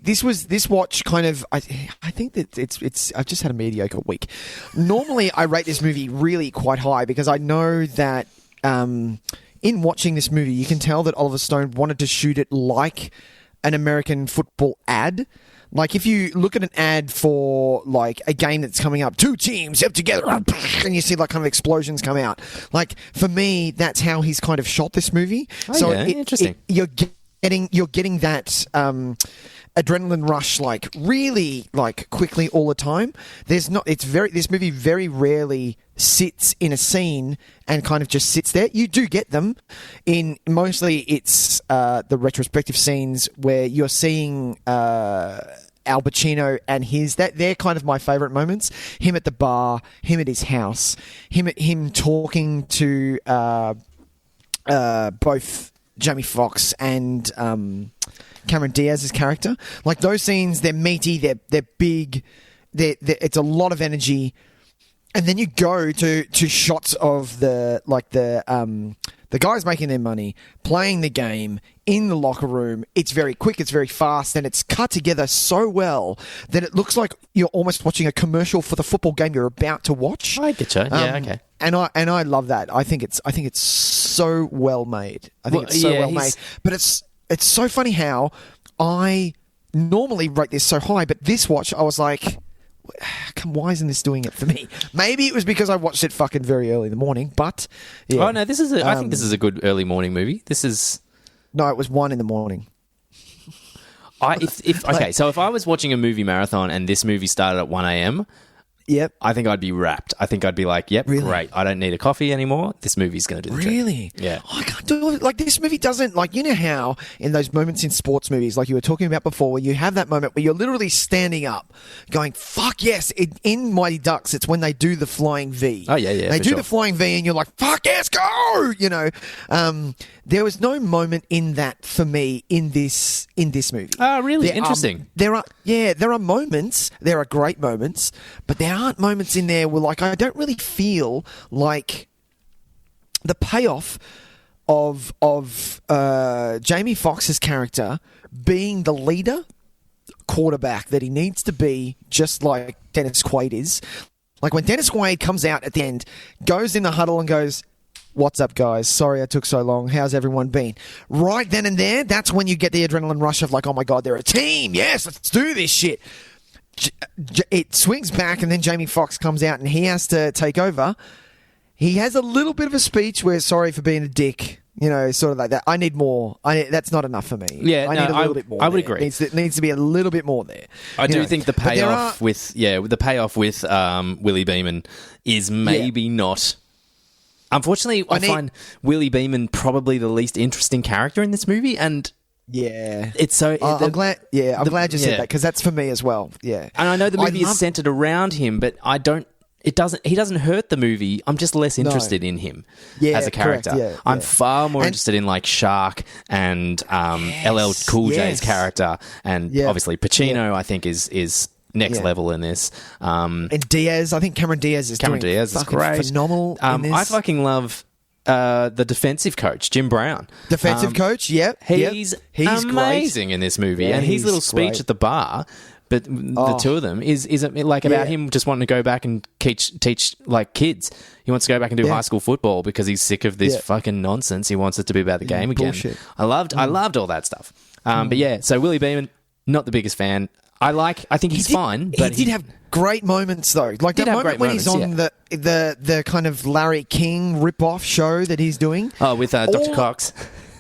this watch kind of, I think that it's I've just had a mediocre week. Normally, I rate this movie really quite high, because I know that in watching this movie, you can tell that Oliver Stone wanted to shoot it like an American football ad. Like, if you look at an ad for, like, a game that's coming up, two teams up together, and you see, like, kind of explosions come out. Like, for me, that's how he's kind of shot this movie. Interesting. You're getting that adrenaline rush, like, really, like, quickly all the time. This movie very rarely sits in a scene and kind of just sits there. You do get them in, mostly it's the retrospective scenes where you're seeing Al Pacino and they're kind of my favourite moments. Him at the bar, him at his house, him talking to both Jamie Foxx and Cameron Diaz's character. Like, those scenes, they're meaty, they're big, it's a lot of energy. And then you go to shots of the The guys making their money, playing the game in the locker room. It's very quick, it's very fast, and it's cut together so well that it looks like you're almost watching a commercial for the football game you're about to watch. I get you. Yeah, okay. And I love that. I think it's so well made. It's so well made. But it's so funny how I normally rate this so high, but this watch I was like, why isn't this doing it for me? Maybe it was because I watched it fucking very early in the morning, but yeah. Oh no, this is I think this is a good early morning movie. This is No, it was 1 a.m. So if I was watching a movie marathon and this movie started at 1 a.m, yep, I think I'd be wrapped. I think I'd be like, yep, really? Great. I don't need a coffee anymore. This movie's going to do the trick. Really? Yeah. Oh, I can't do it. Like, this movie doesn't, like, you know how in those moments in sports movies, like you were talking about before, where you have that moment where you're literally standing up going, fuck yes. In Mighty Ducks, it's when they do the flying V. Oh, yeah. They do the flying V and you're like, fuck yes, go! You know, there was no moment in that for me in this movie. Oh, really? Interesting. There are moments, there are great moments, but there aren't moments in there where, like, I don't really feel like the payoff of Jamie Foxx's character being the leader quarterback that he needs to be, just like Dennis Quaid is. Like, when Dennis Quaid comes out at the end, goes in the huddle and goes, "What's up, guys? Sorry I took so long. How's everyone been?" Right then and there, that's when you get the adrenaline rush of like, oh my God, they're a team. Yes, let's do this shit. It swings back and then Jamie Foxx comes out and he has to take over. He has a little bit of a speech where, sorry for being a dick, you know, sort of like that. I need more. That's not enough for me. Yeah, I need a little bit more. I would agree. It needs to be a little bit more there. I do think the payoff with Willie Beeman is maybe not. Unfortunately, I find Willie Beeman probably the least interesting character in this movie, and yeah, it's so. I'm glad. Yeah, I'm glad you said that, because that's for me as well. Yeah, and I know the movie is centered around him, but I don't. It doesn't. He doesn't hurt the movie. I'm just less interested in him as a character. Correct, I'm far more interested in like Shark and LL Cool J's character, and obviously Pacino. I think is next level in this. And Diaz, I think Cameron Diaz is great, phenomenal. In this. I fucking love the defensive coach, Jim Brown. Defensive coach, he's great amazing in this movie, and his little speech at the bar. But the two of them is like about him just wanting to go back and teach like kids. He wants to go back and do high school football because he's sick of this fucking nonsense. He wants it to be about the game again. Bullshit. I loved all that stuff. But yeah, so Willie Beeman, not the biggest fan. I think he's fine, but he did have great moments though. Like that moment when he's on the kind of Larry King rip-off show that he's doing. Oh, with Dr. Cox.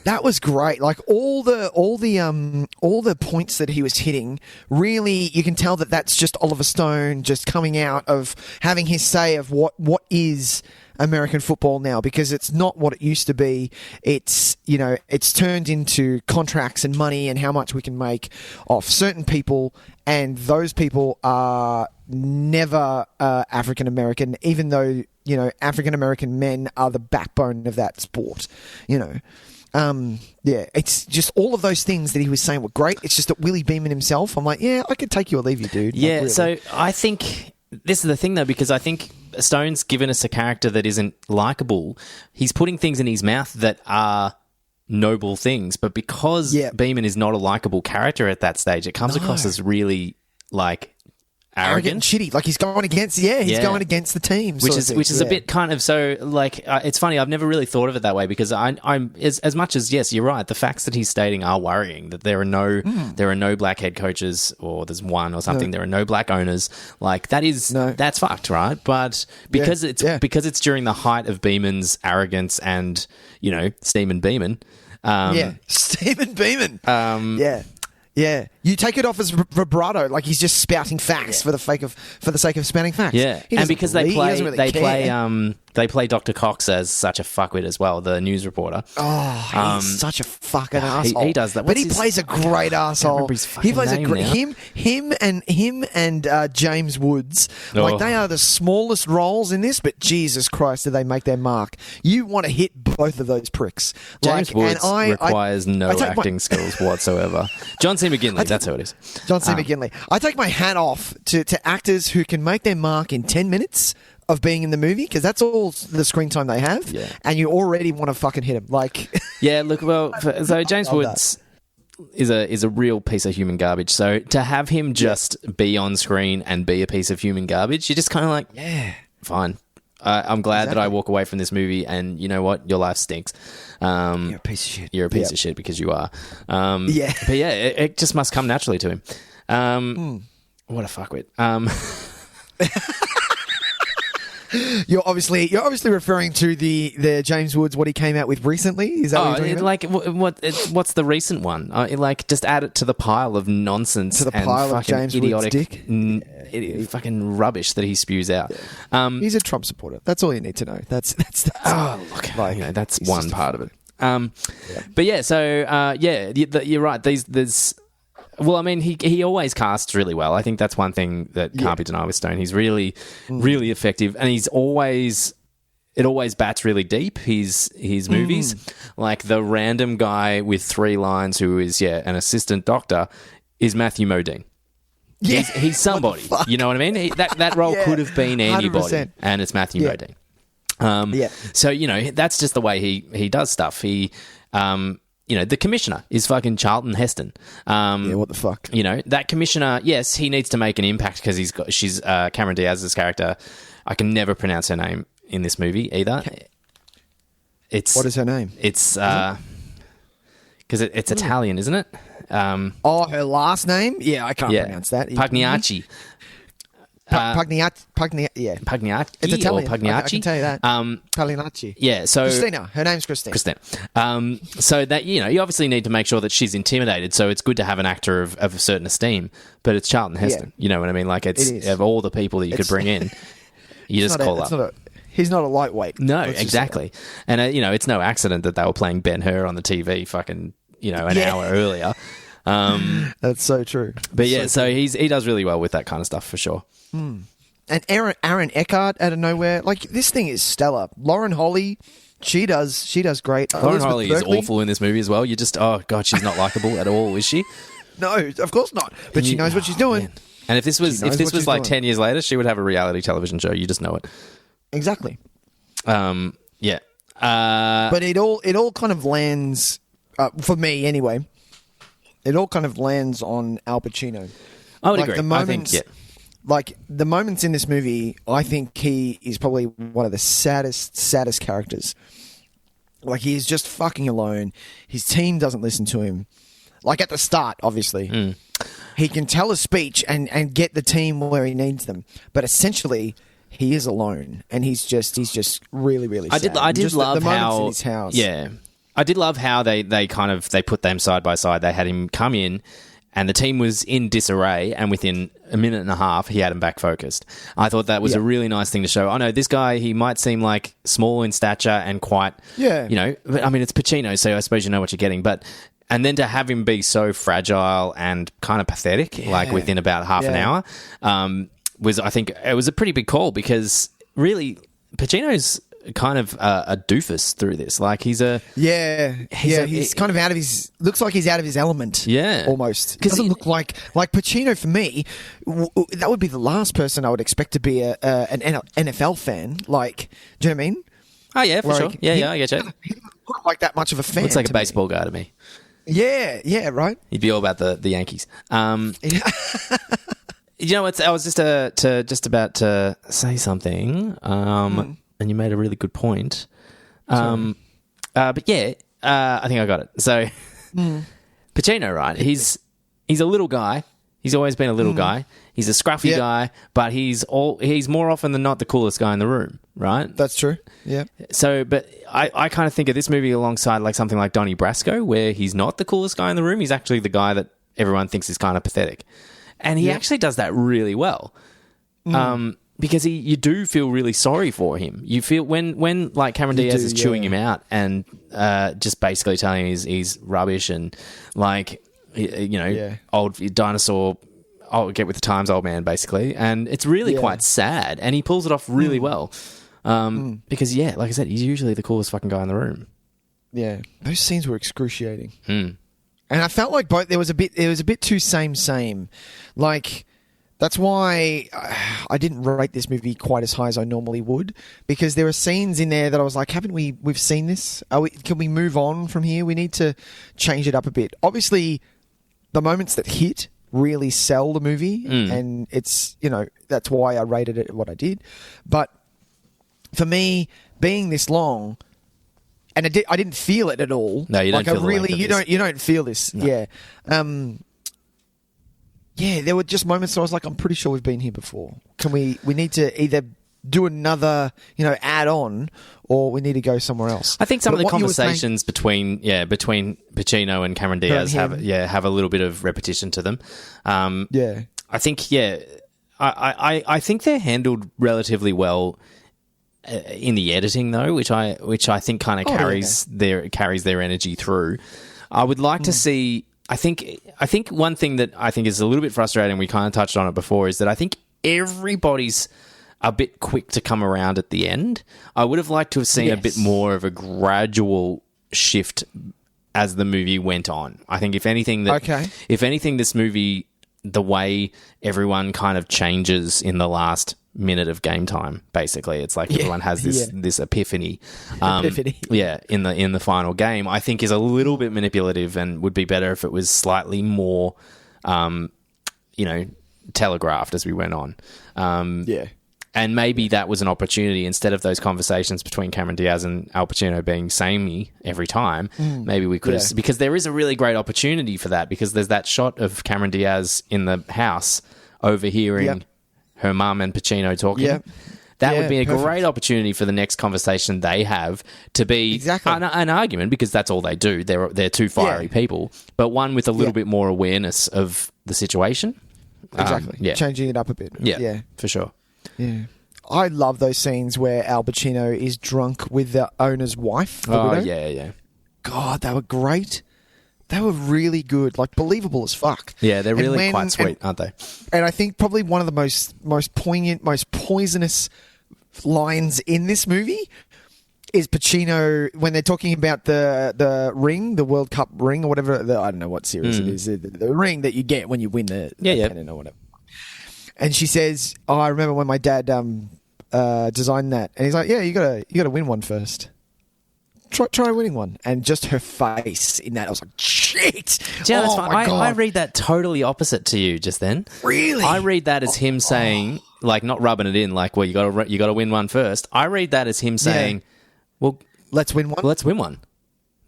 That was great. Like all the points that he was hitting, really, you can tell that that's just Oliver Stone just coming out of having his say of what is American football now, because it's not what it used to be. It's, you know, it's turned into contracts and money and how much we can make off certain people, and those people are never African American, even though, you know, African American men are the backbone of that sport, you know. It's just all of those things that he was saying were great. It's just that Willie Beeman himself, I'm like, yeah, I could take you or leave you, dude. Yeah, like, really. So I think this is the thing, though, because I think Stone's given us a character that isn't likable. He's putting things in his mouth that are noble things, but because Beeman is not a likable character at that stage, it comes across as really, like, arrogant and shitty. Like he's going against, going against the team, which is a bit kind of so. Like it's funny. I've never really thought of it that way, because I'm as much as yes, you're right. The facts that he's stating are worrying. That there are no black head coaches, or there's one or something. No. There are no black owners. Like that's fucked, right? But because it's during the height of Beeman's arrogance and, you know, Steeman Beeman. Steeman Beeman. Yeah, you take it off as vibrato, like he's just spouting facts for the sake of spouting facts. Yeah, and because they play Dr. Cox as such a fuckwit as well, the news reporter. Oh, he's such a fucking asshole. He does that, but he plays a great asshole. He plays a great him and James Woods. Like they are the smallest roles in this, but Jesus Christ, do they make their mark? You want to hit both of those pricks. James Woods requires no acting skills whatsoever. John C. McGinley, that's who it is. John C. McGinley. I take my hat off to actors who can make their mark in 10 minutes of being in the movie because that's all the screen time they have, and you already want to fucking hit him. Like, yeah, look, so James Woods is a real piece of human garbage. So to have him just be on screen and be a piece of human garbage, you're just kind of like, fine. I'm glad that I walk away from this movie, and you know what? Your life stinks. You're a piece of shit. You're a piece of shit because you are. But yeah, it just must come naturally to him. What a fuckwit. You're obviously referring to the James Woods, what he came out with recently. Is that what you're talking about? What's the recent one? Just add it to the pile of nonsense, to the pile of James idiotic, Woods' dick, fucking rubbish that he spews out. He's a Trump supporter. That's all you need to know. That's look, that's one part of it. But yeah, so you're right. There's. Well, I mean, he always casts really well. I think that's one thing that can't be denied with Stone. He's really, really effective, and it always bats really deep. His movies, like the random guy with 3 lines who is an assistant doctor, is Matthew Modine. Yeah, he's somebody. You know what I mean? That role could have been anybody, 100%. And it's Matthew Modine. So that's just the way he does stuff. He. The commissioner is fucking Charlton Heston. What the fuck? That commissioner, yes, he needs to make an impact because she's Cameron Diaz's character. I can never pronounce her name in this movie either. What is her name? It's because it's Italian, isn't it? Her last name? Yeah, I can't pronounce that. Pagliacci. Pagliacci. It's Italian. Or Pagliacci. I can tell you that. Pagliacci. Yeah, so Christina. Her name's Christina. So that you obviously need to make sure that she's intimidated. So it's good to have an actor of a certain esteem, but it's Charlton Heston. You know what I mean? Like it's of all the people that you could bring in, you just call up. He's not a lightweight. No, exactly. And it's no accident that they were playing Ben-Hur on the TV fucking an hour earlier. That's so true. But so he does really well with that kind of stuff for sure. And Aaron Eckhart out of nowhere, like this thing is stellar. Lauren Holly, she does great. Lauren Holly is awful in this movie as well. You just she's not likable at all, is she? No, of course not. But she knows what she's doing. And if this was like 10 years later, she would have a reality television show. You just know it. Exactly. But it all kind of lands for me anyway. It all kind of lands on Al Pacino. I would agree. Like the moments in this movie, I think he is probably one of the saddest characters. Like he is just fucking alone. His team doesn't listen to him. Like at the start, obviously, he can tell a speech and get the team where he needs them. But essentially, he is alone, and he's just really, really sad. I did love the how moments in his house. Yeah, I did love how they put them side by side. They had him come in. And the team was in disarray, and within a minute and a half, he had them back focused. I thought that was a really nice thing to show. I know this guy, he might seem like small in stature and quite, but I mean, it's Pacino, so I suppose you know what you're getting. And then to have him be so fragile and kind of pathetic, like within about half an hour, I think it was a pretty big call because really, Pacino's kind of a doofus through this. Like he's kind of out of his. Looks like he's out of his element. Yeah, almost. Because doesn't look like Pacino for me. That would be the last person I would expect to be an NFL fan. Like, do you know what I mean? Oh yeah, for sure. Yeah, I get you. He doesn't look like that much of a fan. Looks like a baseball guy to me. Yeah, right. He'd be all about the Yankees. You know what? I was just about to say something. And you made a really good point. But I think I got it. So, Pacino, right? He's a little guy. He's always been a little guy. He's a scruffy guy, but he's more often than not the coolest guy in the room, right? That's true. Yeah. So, but I kind of think of this movie alongside like something like Donnie Brasco, where he's not the coolest guy in the room. He's actually the guy that everyone thinks is kind of pathetic. And he actually does that really well. Because you do feel really sorry for him. You feel when like Cameron Diaz is chewing him out and just basically telling him he's rubbish and like old dinosaur, I'll get with the times, old man, basically. And it's really quite sad, and he pulls it off really well. Because like I said, he's usually the coolest fucking guy in the room. Yeah, those scenes were excruciating, and I felt like it was a bit too same. Like That's why I didn't rate this movie quite as high as I normally would, because there are scenes in there that I was like, we've seen this? Can we move on from here? We need to change it up a bit. Obviously, the moments that hit really sell the movie, and it's, that's why I rated it what I did. But for me, being this long, and I didn't feel it at all. No, you don't feel the length of this. You don't feel this. No. Yeah. Yeah, there were just moments where I was like, I'm pretty sure we've been here before. We need to either do another, add on, or we need to go somewhere else. I think some of the conversations between Pacino and Cameron Diaz have a little bit of repetition to them. I think I think they're handled relatively well in the editing though, which I think kind of carries their energy through. I would like to see. I think one thing that I think is a little bit frustrating, we kind of touched on it before, is that I think everybody's a bit quick to come around at the end. I would have liked to have seen a bit more of a gradual shift as the movie went on. I think if anything, this movie, the way everyone kind of changes in the last minute of game time, basically, it's like everyone has this epiphany. In the final game, I think is a little bit manipulative, and would be better if it was slightly more, telegraphed as we went on. And maybe that was an opportunity, instead of those conversations between Cameron Diaz and Al Pacino being samey every time. Maybe we could have, because there is a really great opportunity for that, because there's that shot of Cameron Diaz in the house overhearing her mum and Pacino talking. That would be a great opportunity for the next conversation they have to be an argument, because that's all they do. They're two fiery people, but one with a little bit more awareness of the situation. Changing it up a bit. Yeah, for sure. Yeah. I love those scenes where Al Pacino is drunk with the owner's wife. The widow. Yeah. God, they were great. They were really good, like believable as fuck. Yeah, they're really quite sweet, aren't they? And I think probably one of the most poignant, most poisonous lines in this movie is Pacino when they're talking about the ring, the World Cup ring or whatever. I don't know what series it is. The ring that you get when you win the pennant or whatever. And she says, I remember when my dad designed that. And he's like, yeah, you gotta win one first. Try winning one. And just her face in that, I was like, shit. My God. I read that totally opposite to you just then. Really? I read that as him saying, like, not rubbing it in, like, well, you gotta win one first. I read that as him saying, well, let's win one. Let's win one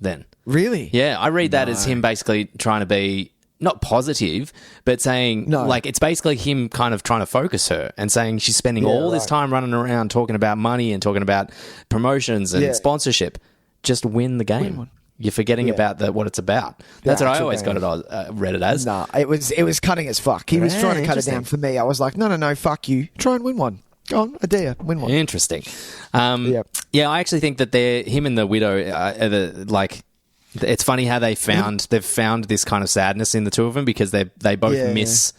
then. Really? Yeah, I read that as him basically trying to be not positive, but saying, like, it's basically him kind of trying to focus her and saying she's spending all this time running around talking about money and talking about promotions and sponsorship. Just win the game. You're forgetting about what it's about. That's what I always got it read it as. No, it was cutting as fuck. He was trying to cut it down for me. I was like, no, fuck you. Try and win one. Go on, I dare you. Win one. Interesting. I actually think that him and the widow it's funny how they've found this kind of sadness in the two of them, because they both miss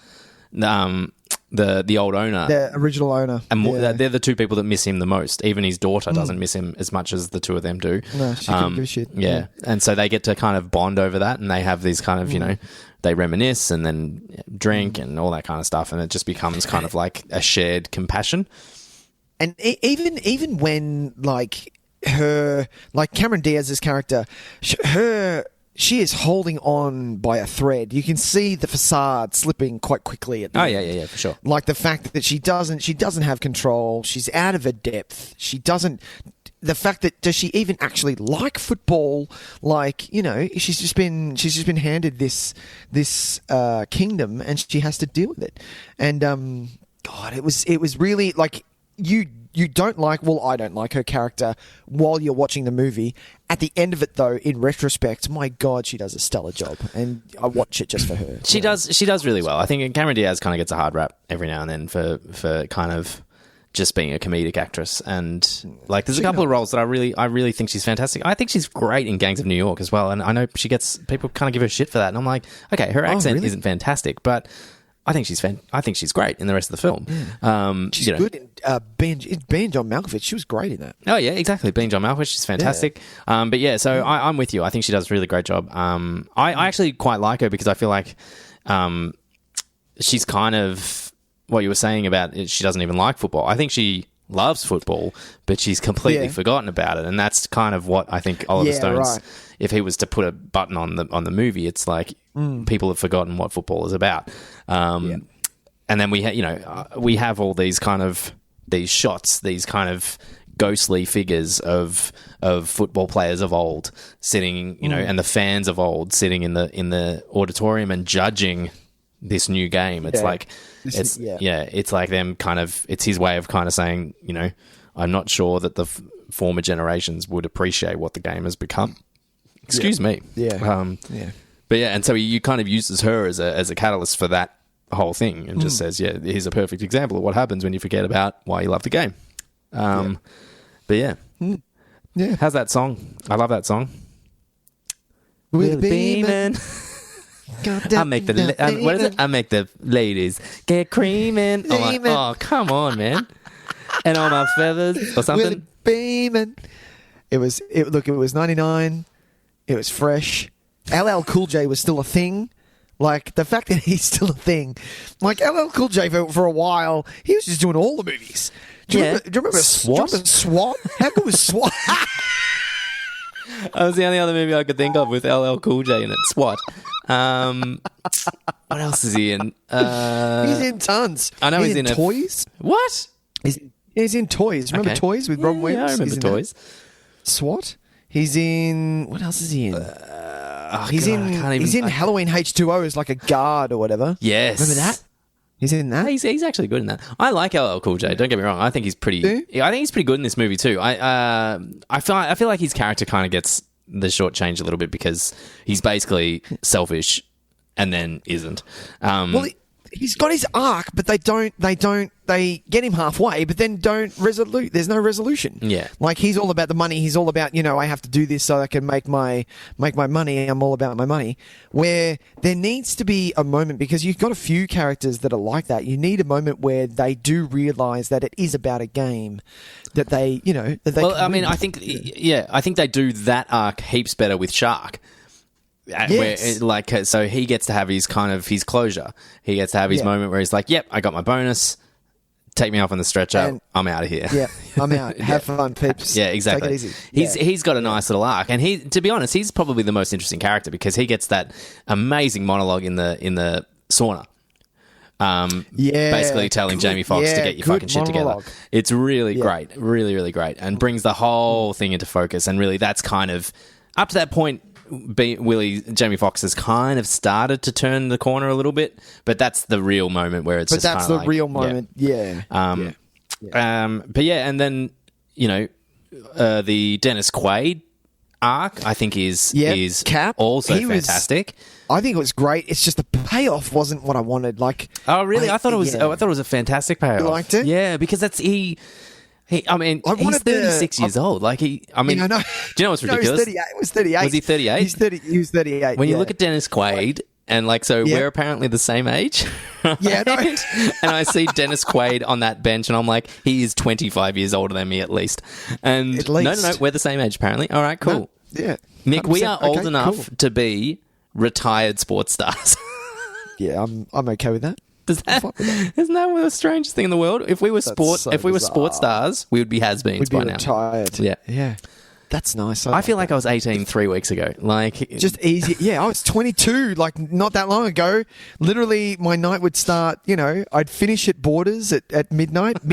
the old owner, the original owner, and they're the two people that miss him the most. Even his daughter doesn't miss him as much as the two of them do. No, she couldn't give a shit. Yeah, and so they get to kind of bond over that, and they have these kind of they reminisce and then drink and all that kind of stuff, and it just becomes kind of like a shared compassion. And even when Cameron Diaz's character, she is holding on by a thread. You can see the facade slipping quite quickly at the end. Yeah, for sure. Like the fact that she doesn't have control. She's out of her depth. She doesn't. The fact that does she even actually like football? She's just been handed this kingdom, and she has to deal with it. And God, it was really like you don't like. Well, I don't like her character while you're watching the movie. At the end of it, though, in retrospect, my God, she does a stellar job, and I watch it just for her. She does really well. I think Cameron Diaz kind of gets a hard rap every now and then for kind of just being a comedic actress, and there's a couple of roles that I really think she's fantastic. I think she's great in Gangs of New York as well, and I know people kind of give her shit for that, and I'm like, okay, her accent isn't fantastic, but I think she's great in the rest of the film. She's good in being John Malkovich. She was great in that. Oh yeah, exactly. Being John Malkovich, she's fantastic. Yeah. So I'm with you. I think she does a really great job. I actually quite like her because I feel like she's kind of what you were saying about she doesn't even like football. I think she loves football, but she's completely forgotten about it, and that's kind of what I think Oliver Stone's. Right. If he was to put a button on the movie, it's like people have forgotten what football is about. And then we have all these kind of these shots, these kind of ghostly figures of football players of old sitting, and the fans of old sitting in the auditorium and judging this new game. It's it's like them kind of, it's his way of kind of saying, I'm not sure that the former generations would appreciate what the game has become. Excuse me. Yeah. But and so he kind of uses her as a catalyst for that whole thing and just says, here's a perfect example of what happens when you forget about why you love the game. But how's that song? I love that song. With beaming. I make the ladies get creaming. I'm like, oh, come on, man. And all my feathers or something. Beaming. It was 99. It was fresh. LL Cool J was still a thing. Like, the fact that he's still a thing. Like, LL Cool J for a while, he was just doing all the movies. Do you remember SWAT? SWAT? How good was SWAT? That was the only other movie I could think of with LL Cool J in it. SWAT. What else is he in? He's in tons. I know he's in Toys. What? He's in Toys. Remember Toys with Robin Williams? Yeah, I remember Toys. SWAT. He's in... What else is he in? He's in Halloween H2O as like a guard or whatever. Yes. Remember that? He's in that. He's actually good in that. I like LL Cool J. Don't get me wrong. I think he's pretty. I think he's pretty good in this movie too. I feel like his character kind of gets the short change a little bit because he's basically selfish and then isn't. Well, he's got his arc, but they get him halfway, but then there's no resolution. Yeah. Like, he's all about the money. He's all about, I have to do this so I can make my money. I'm all about my money. Where there needs to be a moment, because you've got a few characters that are like that. You need a moment where they do realize that it is about a game, that they, that they. Well, I mean, I think they do that arc heaps better with Shark. Yes. Where, so he gets to have his kind of his closure. He gets to have his moment where he's like, "Yep, I got my bonus. Take me off on the stretcher. And I'm out of here. Yeah, I'm out. Have fun, peeps. Yeah, exactly. Take it easy. He's got a nice little arc, and to be honest, he's probably the most interesting character because he gets that amazing monologue in the sauna. Basically telling Jamie Foxx to get your fucking shit together. It's really great, really, really great, and brings the whole thing into focus. And really, that's kind of up to that point. Jamie Foxx has kind of started to turn the corner a little bit, but that's the real moment where it's. But just that's the real moment, But and then the Dennis Quaid arc, I think is Cap also fantastic. I think it was great. It's just the payoff wasn't what I wanted. Like, oh really? I thought it was. I thought it was a fantastic payoff. You liked it? Yeah, because that's he's 36 years old. Like, I know. Do you know what's ridiculous? He was 38. Was he 38? He was 38. When you look at Dennis Quaid, and we're apparently the same age. Yeah, no. And I see Dennis Quaid on that bench, and I'm like, he is 25 years older than me at least. And at least. No, we're the same age apparently. All right, cool. No, yeah, Mick, we are old enough to be retired sports stars. Yeah, I'm okay with that. Isn't that the strangest thing in the world? If we were sports stars, we would be has-beens by now. Retired. Yeah. That's nice. I feel like I was 18 3 weeks ago. Like, just easy. Yeah, I was 22, like not that long ago. Literally, my night would start. I'd finish at Borders at midnight.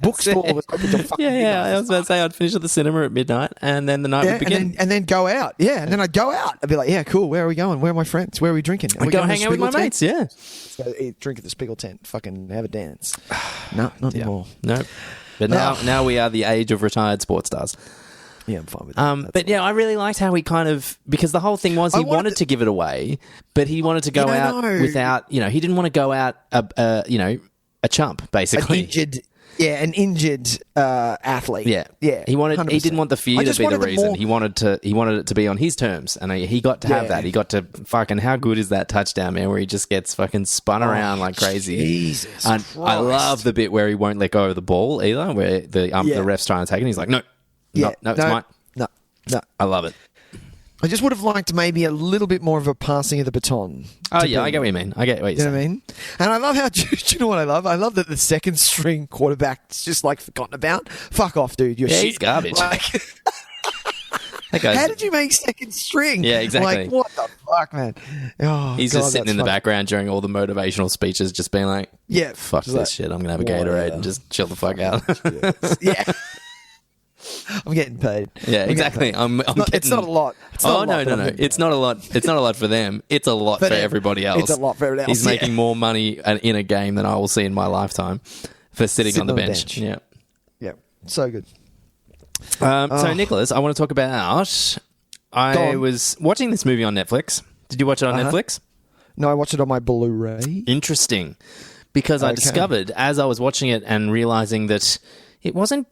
Bookstore was open till fucking midnight. I was about to say I'd finish at the cinema at midnight, and then the night would begin. And then go out. Yeah, and then I'd go out. I'd be like, yeah, cool. Where are we going? Where are my friends? Where are we drinking? I'd go hang out with my mates. Yeah, let's go drink at the Spiegel tent. Fucking have a dance. No, not anymore. No, but now we are the age of retired sports stars. Yeah, I'm fine with that. But I really liked how he kind of, because the whole thing was he wanted to give it away, but he wanted to go out without, he didn't want to go out a chump, basically. An injured athlete. Yeah. He didn't want the fear to be the reason. He wanted it to be on his terms, and he got to have that. He got to fucking, how good is that touchdown, man, where he just gets fucking spun around like crazy. Jesus and Christ. I love the bit where he won't let go of the ball either, where the ref's trying to take it, and he's like, no. No, it's mine. No. I love it. I just would have liked maybe a little bit more of a passing of the baton. Oh, yeah, I get what you mean. I get what you're saying. You know what I mean? And I love how, do you know what I love? I love that the second string quarterback's just like forgotten about. Fuck off, dude. You're shit. He's garbage. Like, how did you make second string? Yeah, exactly. Like, what the fuck, man? Oh, he's just sitting in the background during all the motivational speeches, just being like, yeah, fuck this shit. I'm going to have a Gatorade and just chill the fuck out. Yeah. I'm getting paid. Yeah, exactly. It's not a lot. No. It's not a lot. It's not a lot for them. It's a lot for everybody else. It's a lot for everybody else. He's making more money in a game than I will see in my lifetime for sitting on the bench. Yeah. Yeah. So good. So, Nicholas, I want to talk about... I was watching this movie on Netflix. Did you watch it on Netflix? No, I watched it on my Blu-ray. Interesting. Because I discovered, as I was watching it and realising that it wasn't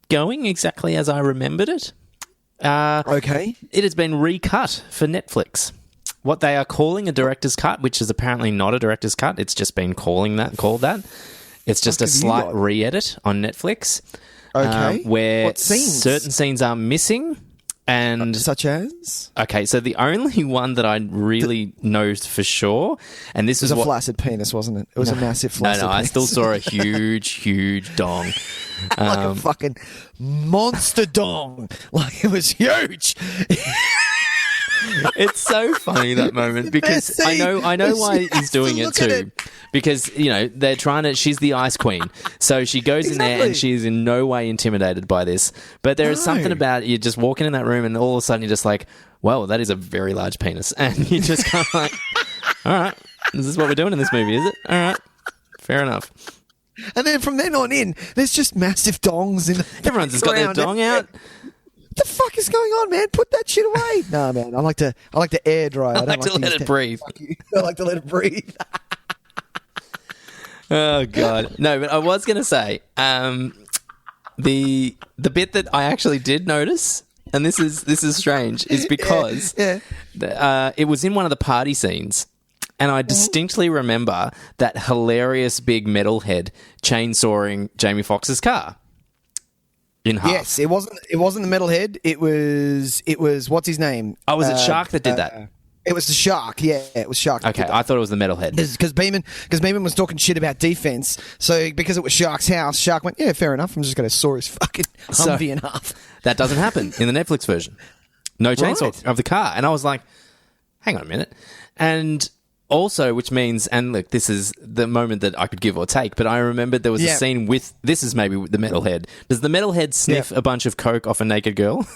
going exactly as I remembered it. Okay. It has been recut for Netflix. What they are calling a director's cut, which is apparently not a director's cut. It's just been called that. It's just a slight re-edit on Netflix. Okay. Where what scenes? Certain scenes are missing. And such as? Okay, so the only one that I really know for sure, and this was a flaccid penis, wasn't it? It was a massive flaccid penis. I still saw a huge dong. Like a fucking monster dong. Like it was huge. It's so funny, that moment, because I know why he's doing it too. Because, they're trying to... She's the ice queen. So she goes in there and she's in no way intimidated by this. But there is something about you just walking in that room and all of a sudden you're just like, well, that is a very large penis. And you just kind of like, all right, is this what we're doing in this movie, is it? All right, fair enough. And then from then on in, there's just massive dongs in the Everyone's just got their dong out. What the fuck is going on, man? Put that shit away. No, man. I like to air dry. I like to let it breathe. I like to let it breathe. Oh God, no! But I was going to say the bit that I actually did notice, and this is strange, is because it was in one of the party scenes, and I distinctly remember that hilarious big metalhead chainsawing Jamie Foxx's car in half. Yes, it wasn't the metalhead. It was what's his name? Oh, was it Shark that did that? It was the Shark, yeah. It was Shark. Okay, I thought it was the metalhead. Because Beeman was talking shit about defense. So because it was Shark's house, Shark went, yeah, fair enough. I'm just going to saw his fucking Humvee in half. That doesn't happen in the Netflix version. No chainsaw of the car. And I was like, hang on a minute. And also, which means, and look, this is the moment that I could give or take, but I remembered there was a scene with, this is maybe the metalhead. Does the metalhead sniff a bunch of coke off a naked girl?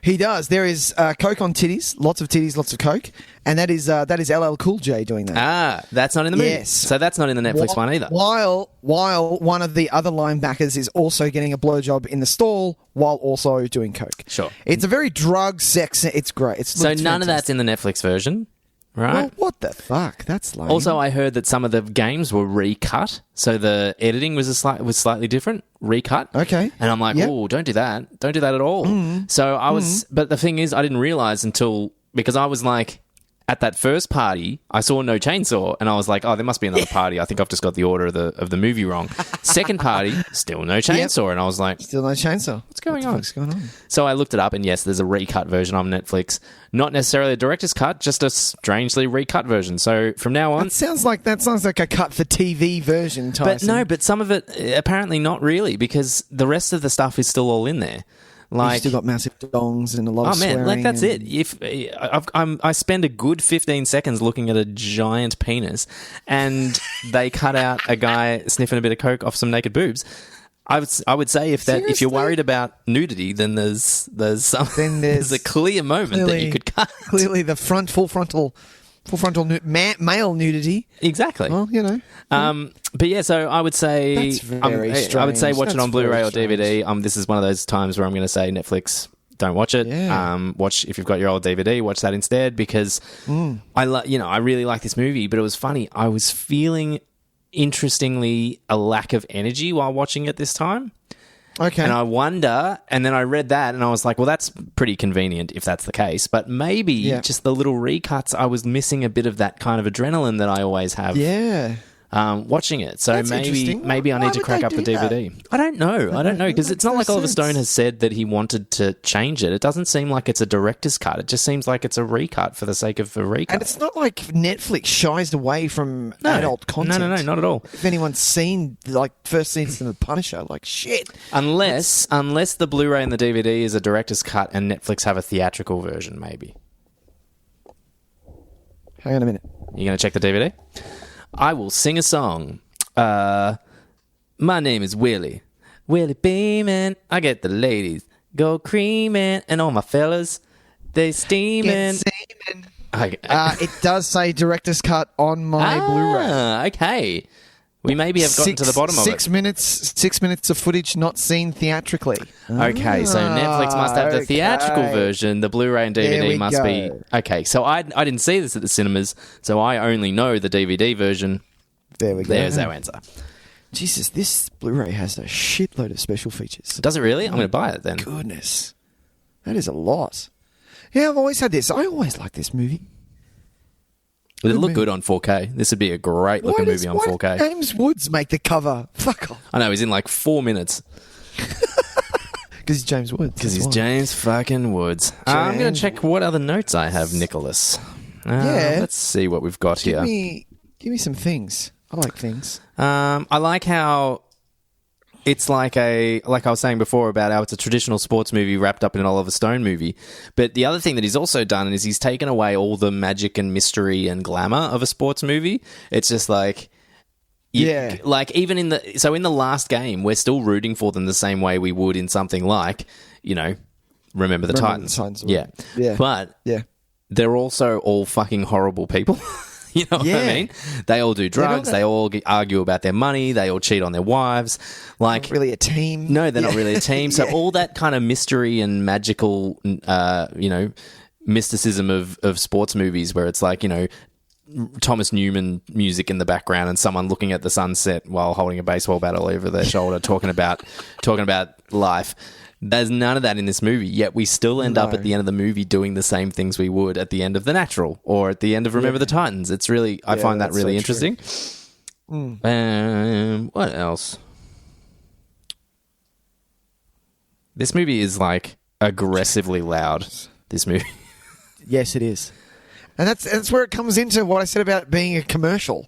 He does. There is coke on titties, lots of coke, and that is LL Cool J doing that. Ah, that's not in the movie. Yes. So that's not in the Netflix one either. While one of the other linebackers is also getting a blowjob in the stall while also doing coke. Sure. It's a very drug sex. It's great. So none of that's in the Netflix version. Right. Well, what the fuck? That's lame. Also, I heard that some of the games were recut, so the editing was slightly different, recut. Okay. And I'm like, oh, don't do that. Don't do that at all. So I was, but the thing is, I didn't realize because I was like, at that first party, I saw no chainsaw, and I was like, oh, there must be another party. I think I've just got the order of the movie wrong. Second party, still no chainsaw, and I was like, still no chainsaw. What's going on? What's going on? So I looked it up, and yes, there's a recut version on Netflix. Not necessarily a director's cut, just a strangely recut version. So from now on, that sounds like a cut for TV version, Tyson. But some of it apparently not really, because the rest of the stuff is still all in there. Like, you've still got massive dongs and a lot of swearing. Oh man, like that's it. If I spend a good 15 seconds looking at a giant penis, and they cut out a guy sniffing a bit of coke off some naked boobs, I would say if you're worried about nudity, then there's a clear moment that you could cut. Clearly, the full frontal male nudity. Exactly. Well, but yeah, so I would say that's very strange. I would say watch it on Blu-ray or DVD. This is one of those times where I'm going to say Netflix, don't watch it. Yeah. Watch if you've got your old DVD, watch that instead, because I really like this movie, but it was funny. I was feeling interestingly a lack of energy while watching it this time. Okay. And I wonder, and then I read that and I was like, well, that's pretty convenient if that's the case. But maybe just the little recuts, I was missing a bit of that kind of adrenaline that I always have. Yeah. watching it. So That's maybe interesting. I Why need to would crack they up the do that? DVD. I don't know because it's not like Oliver Stone has said that he wanted to change it. It doesn't seem like it's a director's cut. It just seems like it's a recut for the sake of a recut. And it's not like Netflix shies away from adult content. No, not at all. If anyone's seen first season of The Punisher, shit. Unless the Blu-ray and the DVD is a director's cut and Netflix have a theatrical version, maybe. Hang on a minute. You going to check the DVD? I will sing a song. My name is Willie. Willie beaming. I get the ladies go creaming. And all my fellas, they steaming. It does say director's cut on my Blu-ray. Okay. We maybe have gotten to the bottom of it. 6 minutes of footage not seen theatrically. Okay, so Netflix must have the theatrical version. The Blu-ray and DVD must be... Okay, so I didn't see this at the cinemas, so I only know the DVD version. There we go. There's our answer. Jesus, this Blu-ray has a shitload of special features. Does it really? I'm going to buy it then. Goodness. That is a lot. Yeah, I've always had this. I always liked this movie. Would it look good on 4K? This would be a great looking movie on 4K. Why did James Woods make the cover? Fuck off. I know, he's in 4 minutes. Because he's James Woods. Because he's James fucking Woods. I'm going to check what other notes I have, Nicholas. Let's see what we've got here. Give me some things. I like things. I like how it's like I was saying before about how it's a traditional sports movie wrapped up in an Oliver Stone movie. But the other thing that he's also done is he's taken away all the magic and mystery and glamour of a sports movie. It's just even in the last game, we're still rooting for them the same way we would in something like, Remember the Titans. Yeah. But they're also all fucking horrible people. You know what I mean? They all do drugs. They all argue about their money. They all cheat on their wives. Not really a team. No, they're not really a team. So all that kind of mystery and magical, mysticism of sports movies where it's Thomas Newman music in the background and someone looking at the sunset while holding a baseball bat over their shoulder talking about life. There's none of that in this movie, yet we still end up at the end of the movie doing the same things we would at the end of The Natural or at the end of Remember the Titans. It's really, I find that really interesting. What else? This movie is aggressively loud. This movie. Yes, it is. And that's where it comes into what I said about being a commercial.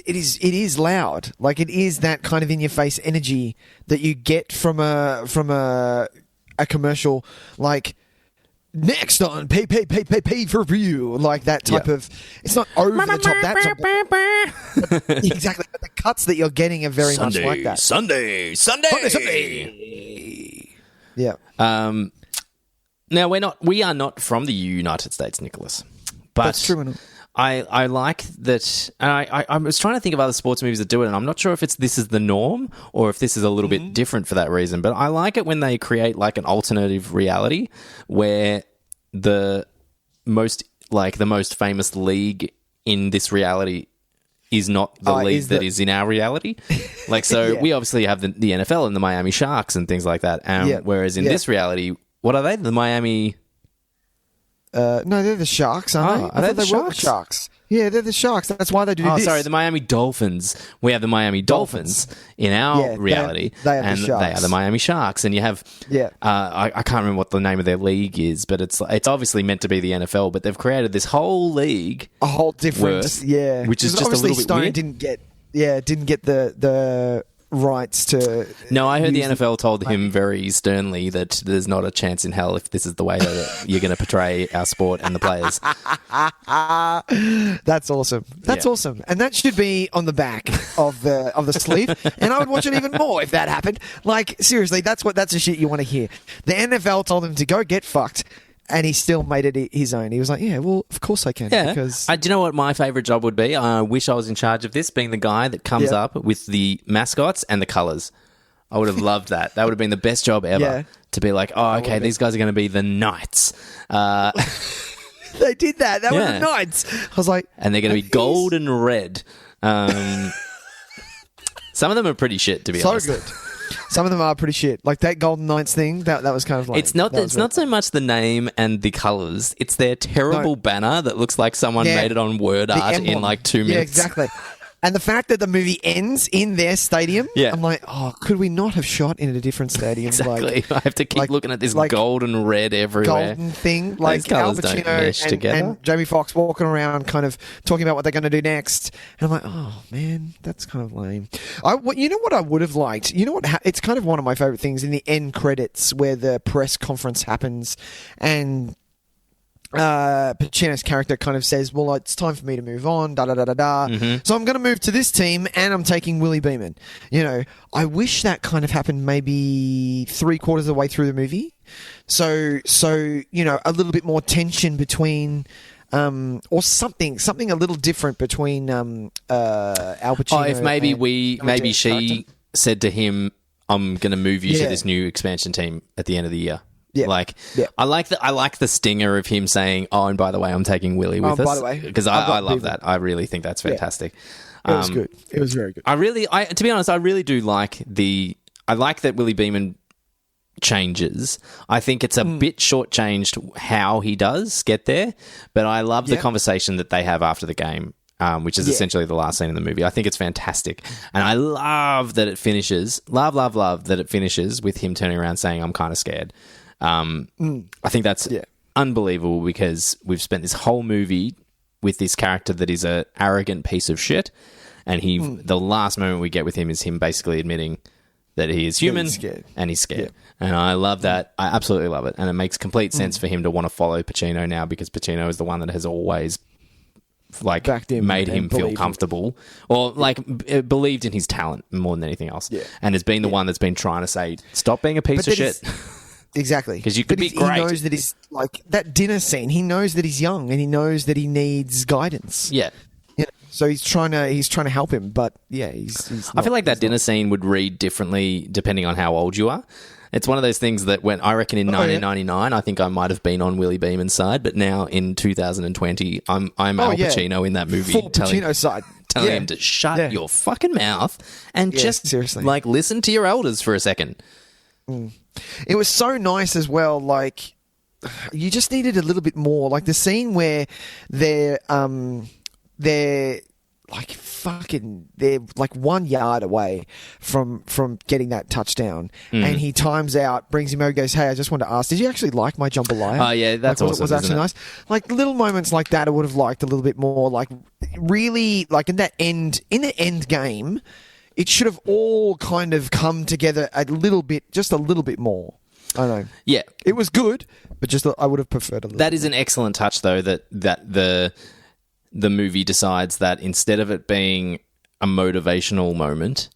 It is loud. It is that kind of in-your-face energy that you get from a commercial. Next on pay for view, that type of. It's not over the top. That's exactly. But the cuts that you're getting are very much like that. Sunday. Yeah. Now we are not from the United States, Nicholas. But that's true. I like that. I was trying to think of other sports movies that do it, and I'm not sure if this is the norm or if this is a little bit different for that reason. But I like it when they create an alternative reality where the most famous league in this reality is not the league that is in our reality. We obviously have the NFL and the Miami Sharks and things like that. Whereas in this reality, what are they? The Miami... no, they're the Sharks, aren't they? Are they the Sharks? Were the Sharks? Yeah, they're the Sharks. That's why they do this. Oh, sorry, the Miami Dolphins. We have the Miami Dolphins in our reality. They are and the Sharks. They are the Miami Sharks. And you have... Yeah. I can't remember what the name of their league is, but it's obviously meant to be the NFL, but they've created this whole league. A whole different... Which is just a little bit Stone weird. didn't get the rights to... No, I heard the NFL told him very sternly that there's not a chance in hell if this is the way that you're going to portray our sport and the players. That's awesome. That's awesome. And that should be on the back of the sleeve. And I would watch it even more if that happened. Seriously, that's the shit you want to hear. The NFL told him to go get fucked. And he still made it his own. He was like, yeah, well, of course I can. Yeah. Because do you know what my favourite job would be? I wish I was in charge of this, being the guy that comes up with the mascots and the colours. I would have loved that. That would have been the best job ever. To be like, oh, okay, these guys are going to be the Knights. They did that. That was the Knights. I was like... And they're going to be gold and red. Some of them are pretty shit, to be honest. So good. Some of them are pretty shit. That Golden Knights thing, that was kind of like... It's not so much the name and the colours. It's their terrible banner that looks like someone made it on word art in 2 minutes. Yeah, exactly. And the fact that the movie ends in their stadium, I'm like, oh, could we not have shot in a different stadium? Exactly. I have to keep looking at this gold and red everywhere. Golden thing. Those Like Al colours don't Pacino mesh together. and Jamie Foxx walking around kind of talking about what they're going to do next. And I'm like, oh, man, that's kind of lame. You know what I would have liked? You know what? It's kind of one of my favourite things in the end credits where the press conference happens and Pacino's character kind of says, well, it's time for me to move on, da-da-da-da-da. So I'm going to move to this team and I'm taking Willie Beeman. You know, I wish that kind of happened maybe 3/4 of the way through the movie. So you know, a little bit more tension between... or something a little different between Al Pacino. Oh, if maybe she character. said to him, "I'm going to move you to this new expansion team at the end of the year." Yeah. I like the stinger of him saying, "Oh, and by the way, I'm taking Willie with us." By the way, because I love that. I really think that's fantastic. It was good. It was very good. To be honest, I really do like I like that Willie Beeman changes. I think it's a bit shortchanged how he does get there, but I love the conversation that they have after the game, which is essentially the last scene in the movie. I think it's fantastic, and I love that it finishes. Love that it finishes with him turning around saying, "I'm kind of scared." I think that's unbelievable because we've spent this whole movie with this character that is an arrogant piece of shit, and the last moment we get with him is him basically admitting that he is human and he's scared. And I love that. I absolutely love it. And it makes complete sense for him to want to follow Pacino now because Pacino is the one that has always made him feel comfortable or believed in his talent more than anything else. And has been the one that's been trying to say, stop being a piece of shit. Exactly. Because you could be great. He knows that he's like that dinner scene. He knows that he's young and he knows that he needs guidance. Yeah. So he's trying to help him, but he's I feel like that dinner scene would read differently depending on how old you are. It's one of those things that when I reckon in 1999, I think I might have been on Willie Beeman's side, but now in 2020, I'm Al Pacino in that movie, full Pacino's side, telling him to shut your fucking mouth and just seriously, listen to your elders for a second. It was so nice as well. Like you just needed a little bit more. Like the scene where they're like 1 yard away from getting that touchdown, and he times out, brings him over, goes, "Hey, I just wanted to ask, did you actually like my jambalaya?" Oh yeah, that's awesome. Was actually nice. Like little moments like that, I would have liked a little bit more. Like really, like in the end game, it should have all kind of come together just a little bit more. I don't know. Yeah, it was good, but just I would have preferred a little. That is an excellent touch, though. That the movie decides that instead of it being a motivational moment,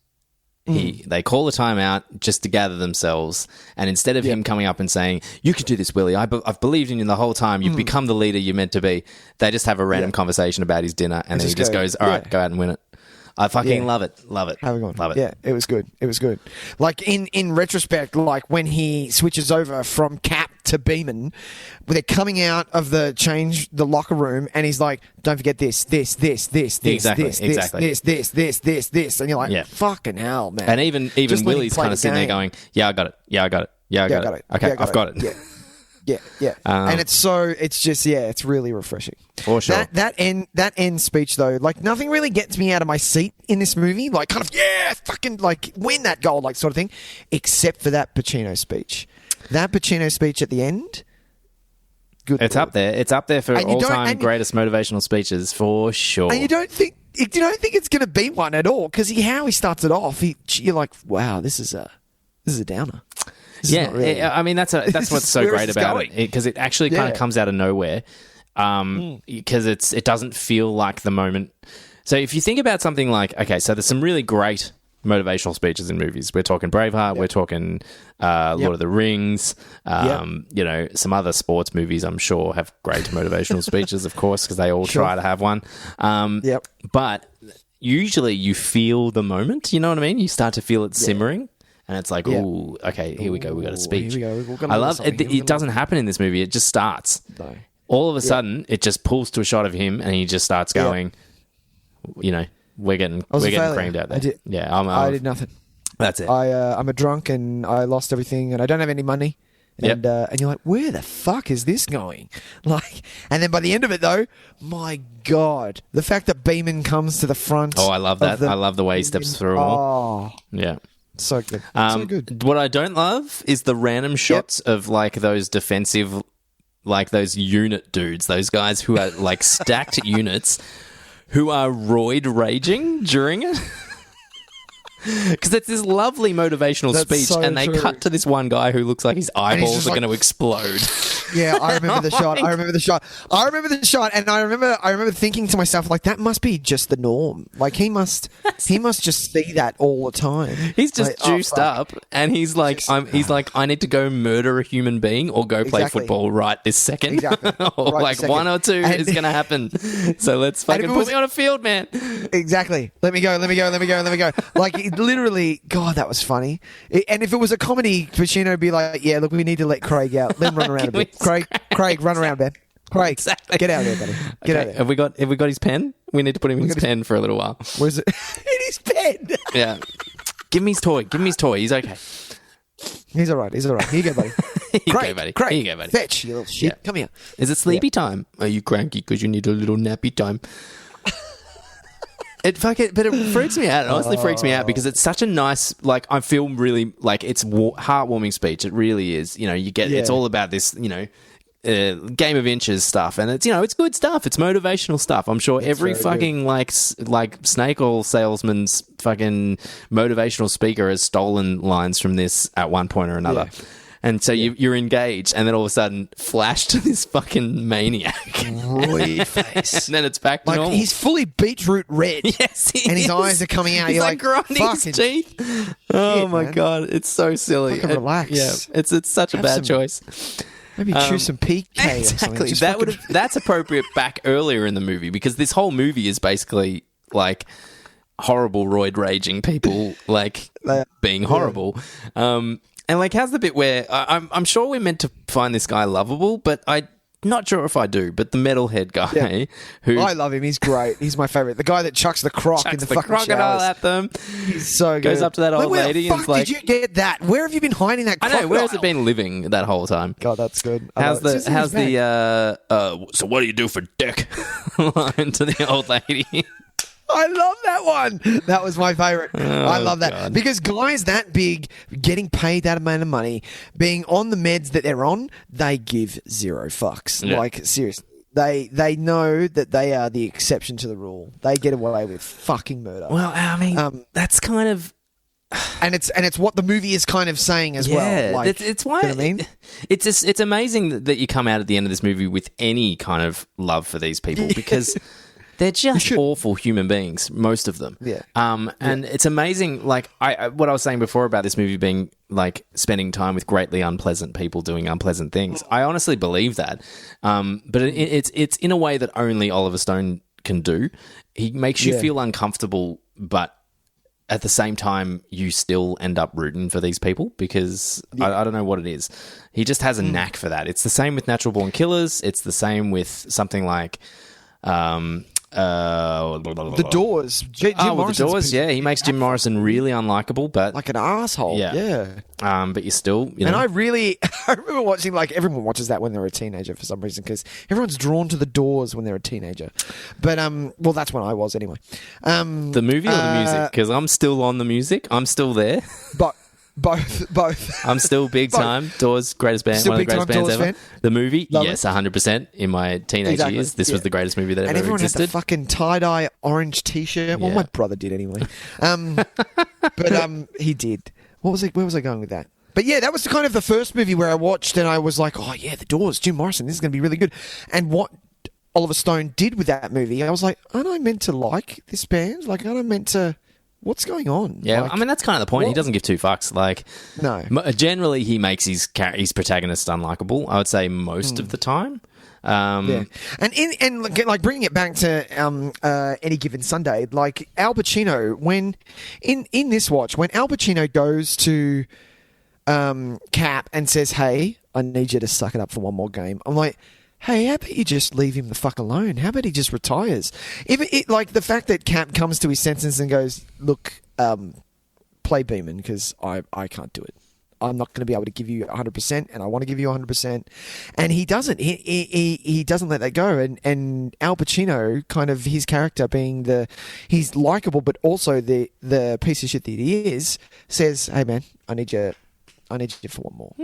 they call a timeout just to gather themselves, and instead of him coming up and saying, "You can do this, Willie. I've believed in you the whole time. You've become the leader you're meant to be," they just have a random conversation about his dinner, and then he just goes, "All right, go out and win it." I fucking love it. Love it. Have a good one. Love it. Yeah, it was good. It was good. Like in retrospect, like when he switches over from Cap to Beeman, when they're coming out of the locker room, and he's like, "Don't forget this, this, Exactly. this," and you're like, "Fucking hell, man!" And even Willie's kind of sitting there going, "Yeah, I got it. Yeah, I got it. Yeah, I got it. Okay, I've got it." Yeah. And it's really refreshing. For sure. That end speech though, like nothing really gets me out of my seat in this movie, like kind of fucking like win that goal, like sort of thing, except for that Pacino speech. That Pacino speech at the end. Good. It's up there. It's up there for all-time greatest motivational speeches for sure. And you don't think it's going to be one at all because how he starts it off, you're like, wow, this is a downer. Really, I mean that's what's so great about it because it actually kind of comes out of nowhere because it doesn't feel like the moment. So if you think about something like, okay, so there's some really great motivational speeches in movies. We're talking Braveheart, we're talking Lord of the Rings, some other sports movies I'm sure have great motivational speeches, of course, because they all try to have one. But usually you feel the moment, you know what I mean? You start to feel it simmering. And it's like, ooh, okay, here we go. We got a speech. I love it. It doesn't happen in this movie. It just starts. No. All of a sudden, it just pulls to a shot of him, and he just starts going. We're getting creamed out there. I did nothing. That's it. I'm a drunk, and I lost everything, and I don't have any money. And and you're like, where the fuck is this going? Like, and then by the end of it, though, my God, the fact that Beeman comes to the front. Oh, I love that. I love the way he steps through. Yeah. So good. So good. What I don't love is the random shots of like those defensive, like those unit dudes, those guys who are like stacked units who are roid raging during it. Because it's this lovely motivational speech, so and they true. cut to this one guy who looks like his eyeballs are going to explode. Yeah, I remember the shot. I remember the shot, and I remember thinking to myself, like, that must be just the norm. Like, he must just see that all the time. He's just like, juiced up, and he's like, I need to go murder a human being or go play football right this second. Exactly. Or right like this second. one or two is going to happen. So let's fucking put me on a field, man. Exactly. Let me go. Like, literally, God, that was funny. And if it was a comedy, Pacino would be like, yeah, look, we need to let Craig out. Let him run around a bit. Craig, run around, man. Craig, exactly. Get out of there, buddy. Get out of there. Have we got his pen? We need to put him in his pen for a little while. Where's it? In his pen. Yeah. Give me his toy. He's okay. He's all right. Here you go, buddy. Here you go, buddy. Craig, Here you go, buddy. Fetch, you little shit. Yeah. Come here. Is it sleepy time? Are you cranky because you need a little nappy time? But it freaks me out. It honestly freaks me out because it's such a nice, like, I feel really like it's heartwarming speech. It really is. You know, it's all about this, you know, game of inches stuff, and it's, you know, it's good stuff. It's motivational stuff. I'm sure every fucking like snake oil salesman's fucking motivational speaker has stolen lines from this at one point or another. Yeah. And so you're engaged, and then all of a sudden, flash to this fucking maniac. Roid face. And then it's back to like, normal. He's fully beetroot red. Yes, he and his is. eyes are coming out. He's You're like grinding his teeth. Oh, my man. God. It's so silly. Relax. Yeah, it's such a bad choice. Maybe choose some PK exactly. or something. That's appropriate back earlier in the movie, because this whole movie is basically like horrible roid raging people, like being horrible. And like, how's the bit where I'm sure we're meant to find this guy lovable, but I'm not sure if I do. But the metalhead guy, who I love him, he's great. He's my favorite. The guy that chucks the croc in the fucking crocodile showers. at them. He's so good. Goes up to that old where lady the and fuck is like, did you get that? Where have you been hiding that crocodile? I know, where has it been living that whole time? God, that's good. How's the so what do you do for dick line to the old lady? I love that one. That was my favorite. I love that. God. Because guys that big, getting paid that amount of money, being on the meds that they're on, they give zero fucks. Yeah. Like, seriously. They know that they are the exception to the rule. They get away with fucking murder. Well, I mean, that's kind of... And it's what the movie is kind of saying as well. Like, it's why, you know what I mean? It's amazing that you come out at the end of this movie with any kind of love for these people, because... They're just awful human beings, most of them. Yeah. And it's amazing, like, what I was saying before about this movie being, like, spending time with greatly unpleasant people doing unpleasant things. I honestly believe that. But it's in a way that only Oliver Stone can do. He makes you feel uncomfortable, but at the same time, you still end up rooting for these people, because I don't know what it is. He just has a knack for that. It's the same with Natural Born Killers. It's the same with something like... The Doors. Jim The Doors, he makes Jim Morrison really unlikable, but like an asshole. Yeah. But you still, you know. And I remember watching, like, everyone watches that when they're a teenager for some reason, because everyone's drawn to the Doors when they're a teenager. But well, that's when I was anyway. The movie or the music? Because I'm still on the music. I'm still there. But both. I'm still big time. Doors, greatest band, Still one of the greatest bands Doors ever. fan? The movie, Love yes, 100%. In my teenage years, this was the greatest movie that and ever everyone existed. had the fucking tie-dye orange T-shirt. Well, my brother did anyway. But he did. Where was I going with that? But yeah, that was kind of the first movie where I watched and I was like, oh yeah, The Doors, Jim Morrison, this is going to be really good. And what Oliver Stone did with that movie, I was like, aren't I meant to like this band? Like, aren't I meant to... What's going on? Yeah, like, I mean, that's kind of the point. He doesn't give two fucks. Like, no. Generally, he makes his protagonist unlikable, I would say, most of the time. Yeah. And like bringing it back to Any Given Sunday, like Al Pacino, when in this watch, when Al Pacino goes to Cap and says, hey, I need you to suck it up for one more game, I'm like, hey, how about you just leave him the fuck alone? How about he just retires? Like the fact that Cap comes to his senses and goes, look, play Beeman, because I can't do it. I'm not going to be able to give you 100%, and I want to give you 100%. And he doesn't. He doesn't let that go. And Al Pacino, kind of his character being he's likable, but also the piece of shit that he is, says, "Hey man, I need you for one more."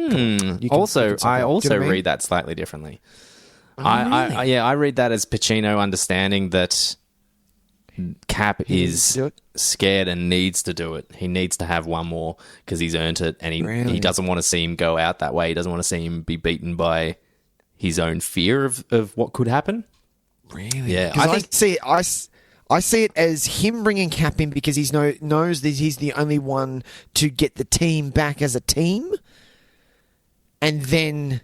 I also read that slightly differently. Oh, I read that as Pacino understanding that Cap is scared and needs to do it. He needs to have one more because he's earned it, and he doesn't want to see him go out that way. He doesn't want to see him be beaten by his own fear of what could happen. Really? Yeah. I see it as him bringing Cap in because he knows that he's the only one to get the team back as a team, and then...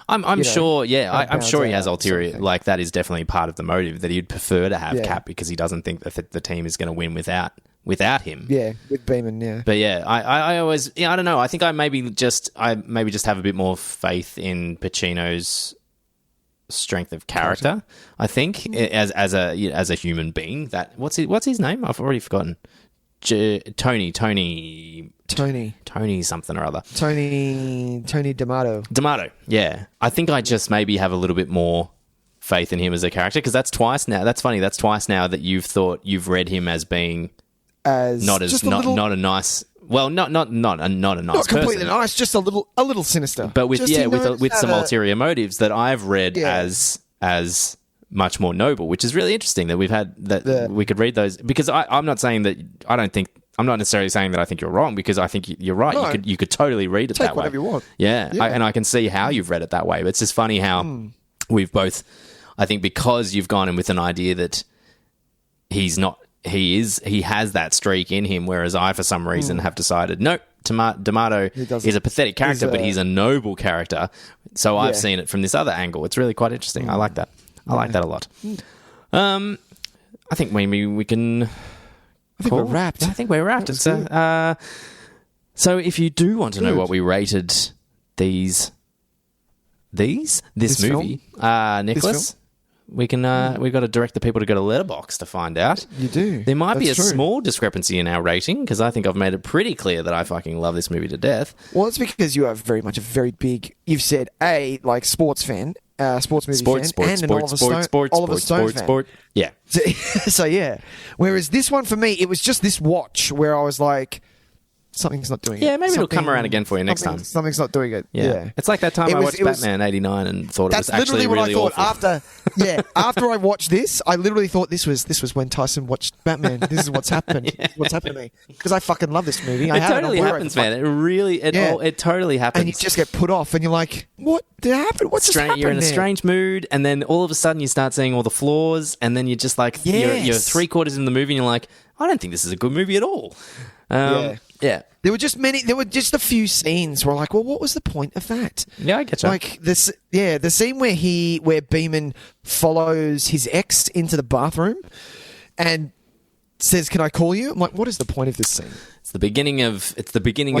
I'm sure he has ulterior. Like, that is definitely part of the motive, that he'd prefer to have Cap because he doesn't think that the team is going to win without him. Yeah, with Beeman, yeah. But yeah, I always, I don't know. I think I maybe just have a bit more faith in Pacino's strength of character. I think as a human being. That what's his name? I've already forgotten. Tony something or other. Tony D'Amato. D'Amato, yeah. I think I just maybe have a little bit more faith in him as a character, because that's twice now. That's funny. That's twice now that you've read him as being not a nice. Well, not a nice. Not completely person, nice. Just a little sinister. but with some ulterior motives that I've read as much more noble, which is really interesting that we've had that we could read those, because I'm not saying that I'm not necessarily saying that I think you're wrong, because I think you're right. No, you could totally read it that way. Take whatever you want. Yeah. And I can see how you've read it that way. But it's just funny how we've both, I think, because you've gone in with an idea that he has that streak in him, whereas I, for some reason, have decided, nope, D'Amato is a pathetic character, but he's a noble character. So I've seen it from this other angle. It's really quite interesting. I like that. I like that a lot. I think maybe we can... I think we're wrapped. I think we're wrapped. So if you do want to know what we rated this movie, Nicholas, we can we've got to direct the people to go to Letterboxd to find out. You do. There might be a small discrepancy in our rating, because I think I've made it pretty clear that I fucking love this movie to death. Well, it's because you are very much a very big, you've said, sports fan, sports movie fan, and an Oliver Stone fan. Yeah. So, yeah. Whereas this one, for me, it was just this watch where I was like, something's not doing it. Yeah, maybe it'll come around again for you next time. Something's not doing it. Yeah. It's like that time I watched Batman 89 and thought it was actually really awful. That's literally what I thought after I watched this. I literally thought this was when Tyson watched Batman. This is what's happened. What's happened to me, because I fucking love this movie. It totally happens, man. It totally happens. And you just get put off, and you're like, "What did happen? What's just happened?" You're in a strange mood, and then all of a sudden you start seeing all the flaws, and then you're just like, you're 3/4 in the movie, and you're like, I don't think this is a good movie at all. Yeah. There were just a few scenes where like, well, what was the point of that? Yeah, I get you. Like this, the scene where Beeman follows his ex into the bathroom and says, "Can I call you?" I'm like, what is the point of this scene? It's the beginning of like,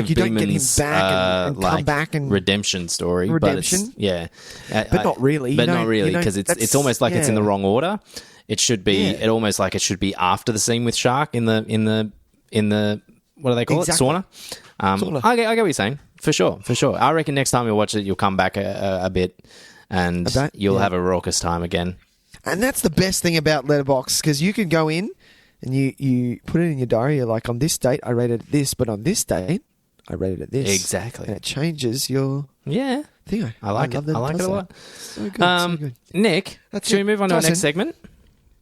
you don't get him back and come back and redemption story. Redemption, but not really. But not really, because it's almost like it's in the wrong order. It should be. It almost like it should be after the scene with Shark in the what do they call it? Sauna. Sauna. I get what you're saying. For sure. I reckon next time you watch it, you'll come back a bit, and you'll have a raucous time again. And that's the best thing about Letterboxd, because you can go in and you put it in your diary. You're like, on this date, I rated it this, but on this date, I rated it this. Exactly. And it changes your thing. I like it. I like it a lot. So good. Nick, should we move on to our next segment?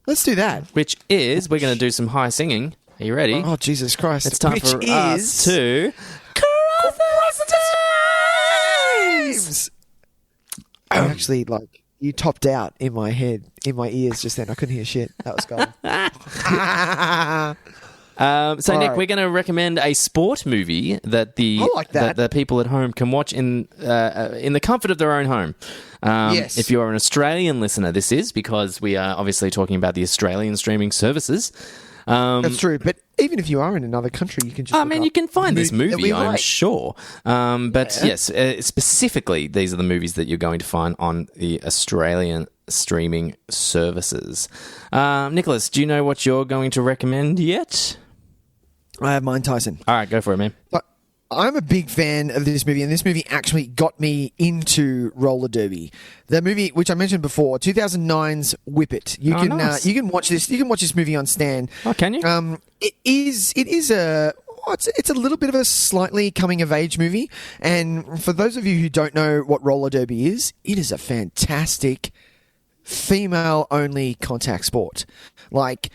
Let's do that. Which is, we're going to do some high singing. Are you ready? Oh, Jesus Christ. It's time for us to cross the times. Actually, like, you topped out in my head, in my ears just then. I couldn't hear shit. That was gold. Nick, we're going to recommend a sport movie that the people at home can watch in the comfort of their own home. Yes. If you're an Australian listener, this is because we are obviously talking about the Australian streaming services. That's true, but even if you are in another country, you can just... you can find this movie, I'm sure. Yes, specifically, these are the movies that you're going to find on the Australian streaming services. Nicholas, do you know what you're going to recommend yet? I have mine, Tyson. All right, go for it, man. But I'm a big fan of this movie, and this movie actually got me into roller derby. The movie, which I mentioned before, 2009's Whip It. You can watch this. You can watch this movie on Stan. Oh, can you? It's a little bit of a slightly coming of age movie, and for those of you who don't know what roller derby is, it is a fantastic female only contact sport. Like,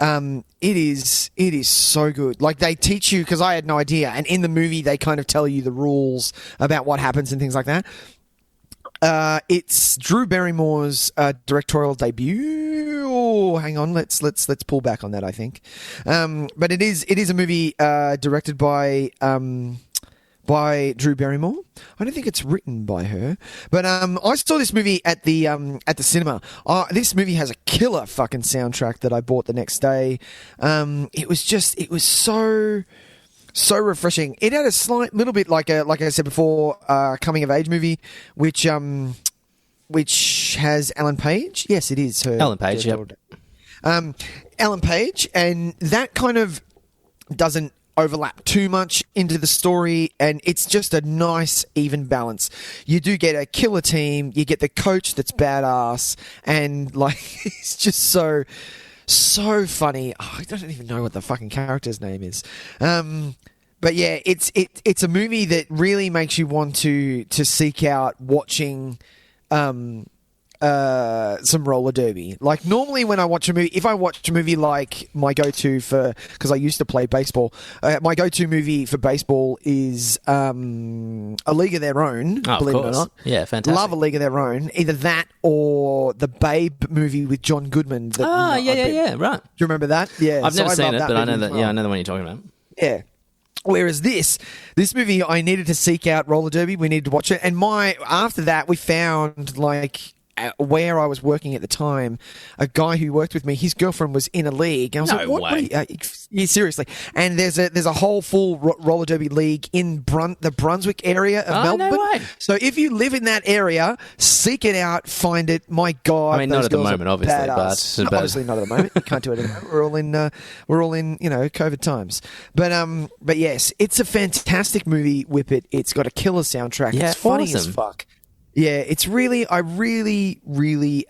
it is so good. Like, they teach you, because I had no idea, and in the movie they kind of tell you the rules about what happens and things like that. It's Drew Barrymore's directorial debut. Oh, hang on, let's pull back on that, I think. But it is a movie directed by Drew Barrymore. I don't think it's written by her, but I saw this movie at the cinema. This movie has a killer fucking soundtrack that I bought the next day. It was so refreshing. It had a slight little bit like I said before, coming of age movie, which has Ellen Page. Yes, it is her. Ellen Page, yep. Ellen Page, and that kind of doesn't overlap too much into the story, and it's just a nice even balance. You do get a killer team, you get the coach that's badass, and like he's just so funny. I don't even know what the fucking character's name is. But yeah, it's a movie that really makes you want to seek out watching some roller derby. Like, normally when I watch a movie, if I watch a movie like my go-to because I used to play baseball, my go-to movie for baseball is A League of Their Own, believe it or not. Yeah, fantastic. Love A League of Their Own. Either that or the Babe movie with John Goodman. Right. Do you remember that? Yeah. I've never seen it, but I know that. Yeah, I know the one you're talking about. Yeah. Whereas this movie, I needed to seek out roller derby. We needed to watch it, and after that, we found where I was working at the time, a guy who worked with me, his girlfriend was in a league. And I was like, what? Yeah, seriously. And there's a whole full roller derby league in the Brunswick area of Melbourne. No way. So if you live in that area, seek it out, find it. My God, I mean, not at the moment, obviously, but obviously not at the moment. You can't do it anymore. We're all in COVID times. But yes, it's a fantastic movie. Whip It. It's got a killer soundtrack. Yeah, it's funny awesome. as fuck. Yeah, I really,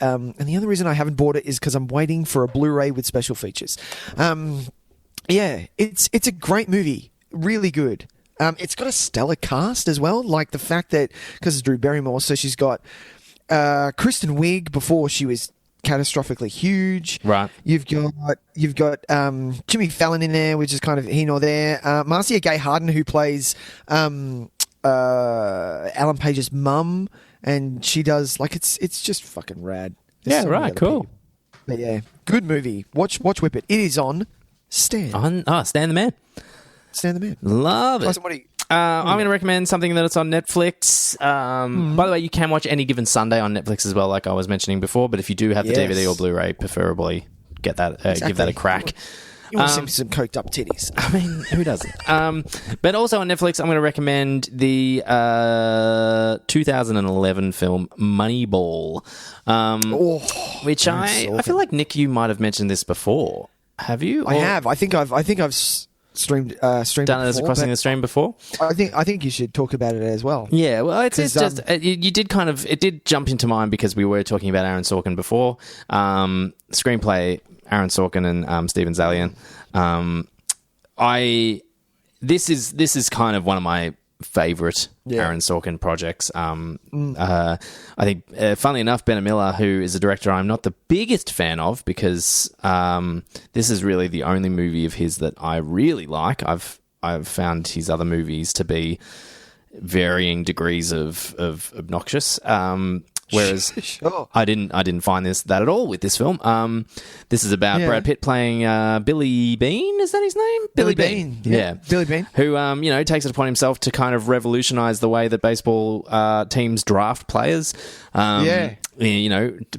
and the other reason I haven't bought it is because I'm waiting for a Blu-ray with special features. Yeah, it's a great movie, really good. It's got a stellar cast as well, like the fact that, because it's Drew Barrymore, so she's got Kristen Wiig before she was catastrophically huge. Right. You've got Jimmy Fallon in there, which is kind of here nor there. Marcia Gay Harden, who plays Ellen Page's mum. And she does, like, it's just fucking rad. There's right, cool. People. But yeah, good movie. Watch Whip It. It is on Stan. Stan the Man. Stan the Man. Love it. Tyson, what do you... I'm going to recommend something that's on Netflix. By the way, you can watch Any Given Sunday on Netflix as well, like I was mentioning before. But if you do have the DVD or Blu-ray, preferably get that, give that a crack. You want to see some coked up titties. I mean, who doesn't? But also on Netflix, I'm going to recommend the 2011 film Moneyball, which I feel like, Nick, you might have mentioned this before. Have you? I have. I think I've streamed done it as a crossing the stream before. I think you should talk about it as well. Yeah, well, it's just you did it did jump into mind because we were talking about Aaron Sorkin before. Screenplay. Aaron Sorkin and Steven Zalian. This is kind of one of my favorite Aaron Sorkin projects. I think, funnily enough, Ben Miller, who is a director I'm not the biggest fan of, because this is really the only movie of his that I really like. I've found his other movies to be varying degrees of obnoxious. Whereas sure. I didn't find that at all with this film. This is about Brad Pitt playing Billy Bean. Is that his name? Billy Bean. Yeah. Billy Bean. Who takes it upon himself to kind of revolutionise the way that baseball teams draft players.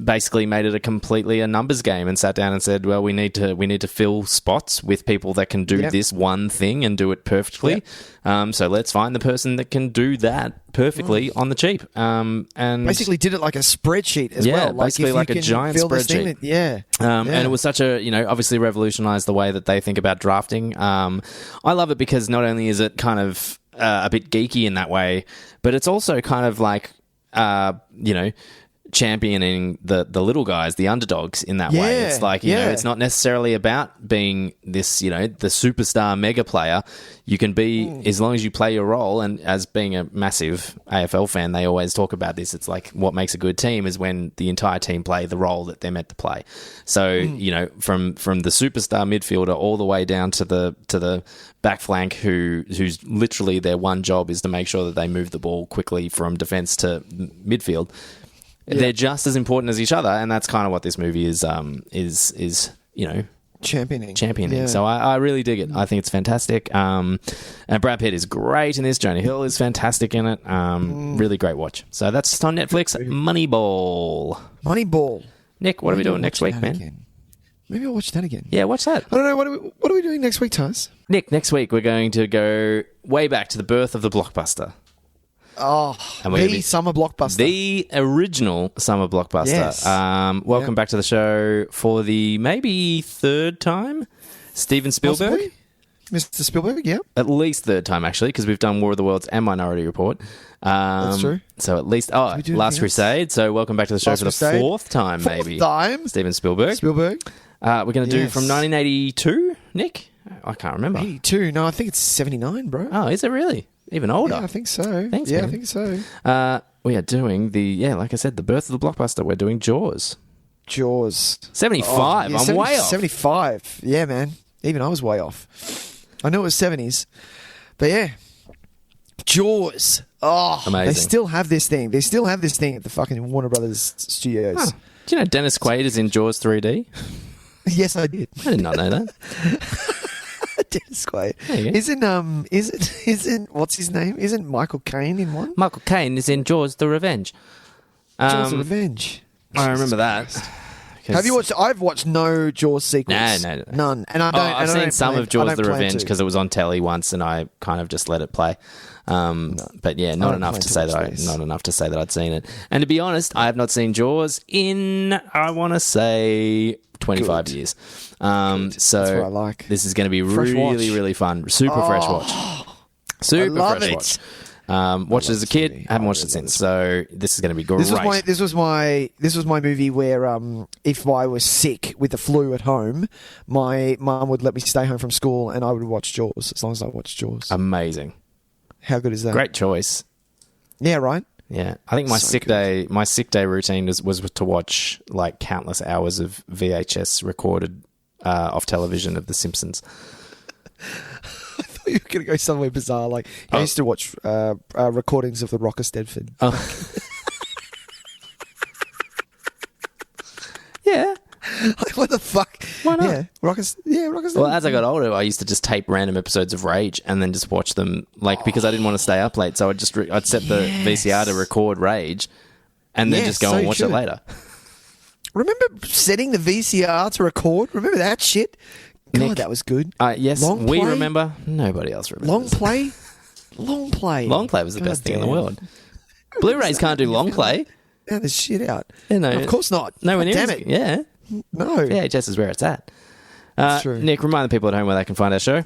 Basically made it completely a numbers game and sat down and said, well, we need to fill spots with people that can do this one thing and do it perfectly. So let's find the person that can do that perfectly on the cheap. And basically did it like a spreadsheet as well. Basically like a giant spreadsheet. And it was such a, obviously revolutionized the way that they think about drafting. I love it because not only is it kind of a bit geeky in that way, but it's also kind of like, championing the little guys, the underdogs in that way. It's like, you know, it's not necessarily about being this, the superstar mega player. You can be, as long as you play your role, and as being a massive AFL fan, they always talk about this. It's like what makes a good team is when the entire team play the role that they're meant to play. So, from the superstar midfielder all the way down to the back flank who's literally their one job is to make sure that they move the ball quickly from defense to midfield. They're just as important as each other, and that's kind of what this movie is championing. Yeah. So I really dig it. I think it's fantastic. And Brad Pitt is great in this. Jonah Hill is fantastic in it. Really great watch. So that's just on Netflix. Moneyball. Nick, what are we doing next week, man? Again. Maybe I'll watch that again. Yeah, watch that. I don't know. What are we doing next week, Tys? Nick, next week we're going to go way back to the birth of the blockbuster. Oh, the summer blockbuster. The original summer blockbuster. Yes. Welcome back to the show for the maybe third time. Steven Spielberg. Possibly? Mr. Spielberg, yeah. At least third time, actually, because we've done War of the Worlds and Minority Report. That's true. So at least... Last Crusade. So welcome back to the show for the fourth time, maybe. Fourth time. Steven Spielberg. We're going to do from 1982, Nick? I can't remember. 82? No, I think it's 79, bro. Oh, is it really? Even older. Yeah, I think so. Thanks, man. man. I think so. We are doing like I said, the birth of the blockbuster. We're doing Jaws. 75. I'm way off. 75. Yeah, man. Even I was way off. I knew it was 70s. But yeah. Jaws. Oh, amazing. They still have this thing. They still have this thing at the fucking Warner Brothers studios. Huh. Do you know Dennis Quaid is in Jaws 3D? Yes, I did. I did not know that. Dennis Quaid. Isn't what's his name? Isn't Michael Caine in one? Michael Caine is in Jaws the Revenge. Jaws the Revenge. I remember that. Have you watched? I've watched no Jaws sequels. No. None. And I don't. I've seen some of Jaws the Revenge because because it was on telly once, and I kind of just let it play. But yeah, not enough to say that I'd seen it. And to be honest, I have not seen Jaws in, I want to say, 25 years. So that's what I like. This is going to be Fresh really, watch. really fun. Super fresh watch. Super fresh watch. Watched it as a kid, haven't watched it since. So this is going to be great. This was my movie where if I was sick with the flu at home, my mum would let me stay home from school and I would watch Jaws as long as I watched Jaws. Amazing. How good is that? Great choice. Yeah, right. Yeah, I think my sick day routine was to watch like countless hours of VHS recorded off television of The Simpsons. I thought you were going to go somewhere bizarre. Like I used to watch recordings of the Rocker Stedford. Yeah. Like, what the fuck? Why not? Yeah, Rocker Stedford. Well, as I got older, I used to just tape random episodes of Rage and then just watch them, like, because I didn't want to stay up late. So I'd set the VCR to record Rage and then just go and watch it later. Remember setting the VCR to record? Remember that shit? God, Nick, that was good. Yes, Long we play? remember. Nobody else remembers. Long play? Long play. Long play was the best thing in the world. Blu-rays can't do long play. Yeah, the shit out. Yeah, no, of course not. No one damn it. Yeah. No. VHS is where it's at. That's true. Nick, remind the people at home where they can find our show.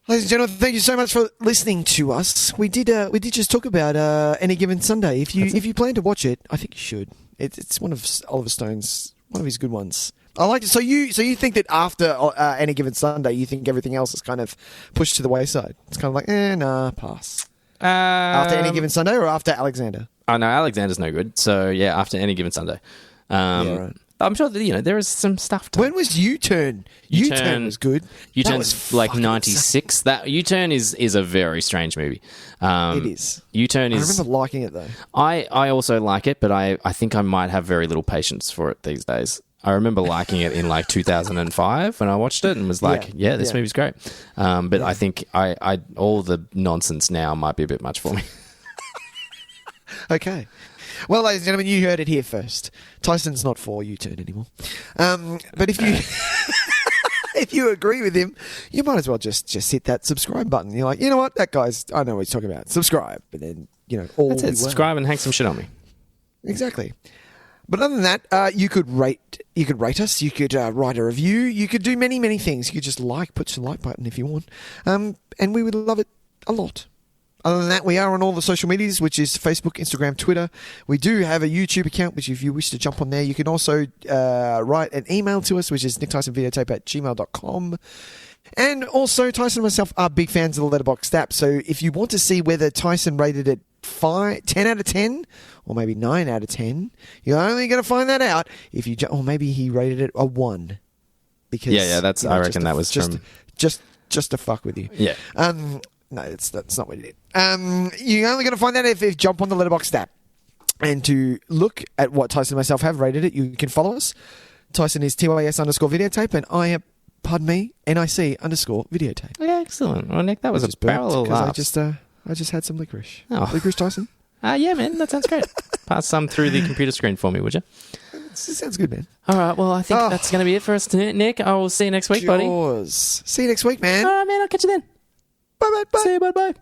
Ladies and gentlemen, thank you so much for listening to us. We did just talk about Any Given Sunday. If you plan to watch it, I think you should. It's one of Oliver Stone's one of his good ones. I like it. So you think that after Any Given Sunday, you think everything else is kind of pushed to the wayside? It's kind of like, nah, pass. After Any Given Sunday or after Alexander? Oh no, Alexander's no good. So yeah, after Any Given Sunday. Yeah, right. I'm sure that there is some stuff. When was U-Turn? U-Turn was good. U-Turn's like 96. That U-Turn is a very strange movie. It is. U-Turn is. I remember liking it though. I also like it, but I think I might have very little patience for it these days. I remember liking it in like 2005 when I watched it and was like, yeah this movie's great. But I think I all the nonsense now might be a bit much for me. Okay. Well, ladies and gentlemen, you heard it here first. Tyson's not for U-Turn anymore. But if you if you agree with him, you might as well just hit that subscribe button. You're like, you know what, that guy's, I know what he's talking about. Subscribe, and then all That's it. Subscribe and hang some shit on me. Exactly. But other than that, you could rate us. You could write a review. You could do many things. You could just put some like button if you want, and we would love it a lot. Other than that, we are on all the social medias, which is Facebook, Instagram, Twitter. We do have a YouTube account, which if you wish to jump on there, you can also write an email to us, which is nicktysonvideotape@gmail.com. And also, Tyson and myself are big fans of the Letterboxd app. So if you want to see whether Tyson rated it 10 out of 10 or maybe 9 out of 10, you're only going to find that out if you... Or maybe he rated it a 1. Because, that's... I reckon that was from... Just to fuck with you. Yeah. No, that's not what he did. You're only going to find that if you jump on the Letterboxd app. And to look at what Tyson and myself have rated it, you can follow us. Tyson is TYS_videotape, and I am, NIC_videotape. Yeah, excellent. Well, Nick, that was a barrel of laughs. I just had some licorice. Oh. Licorice, Tyson? Yeah, man, that sounds great. Pass some through the computer screen for me, would you? Sounds good, man. All right, well, I think that's going to be it for us, Nick. I will see you next week, buddy. See you next week, man. All right, man, I'll catch you then. Bye. See you, bye.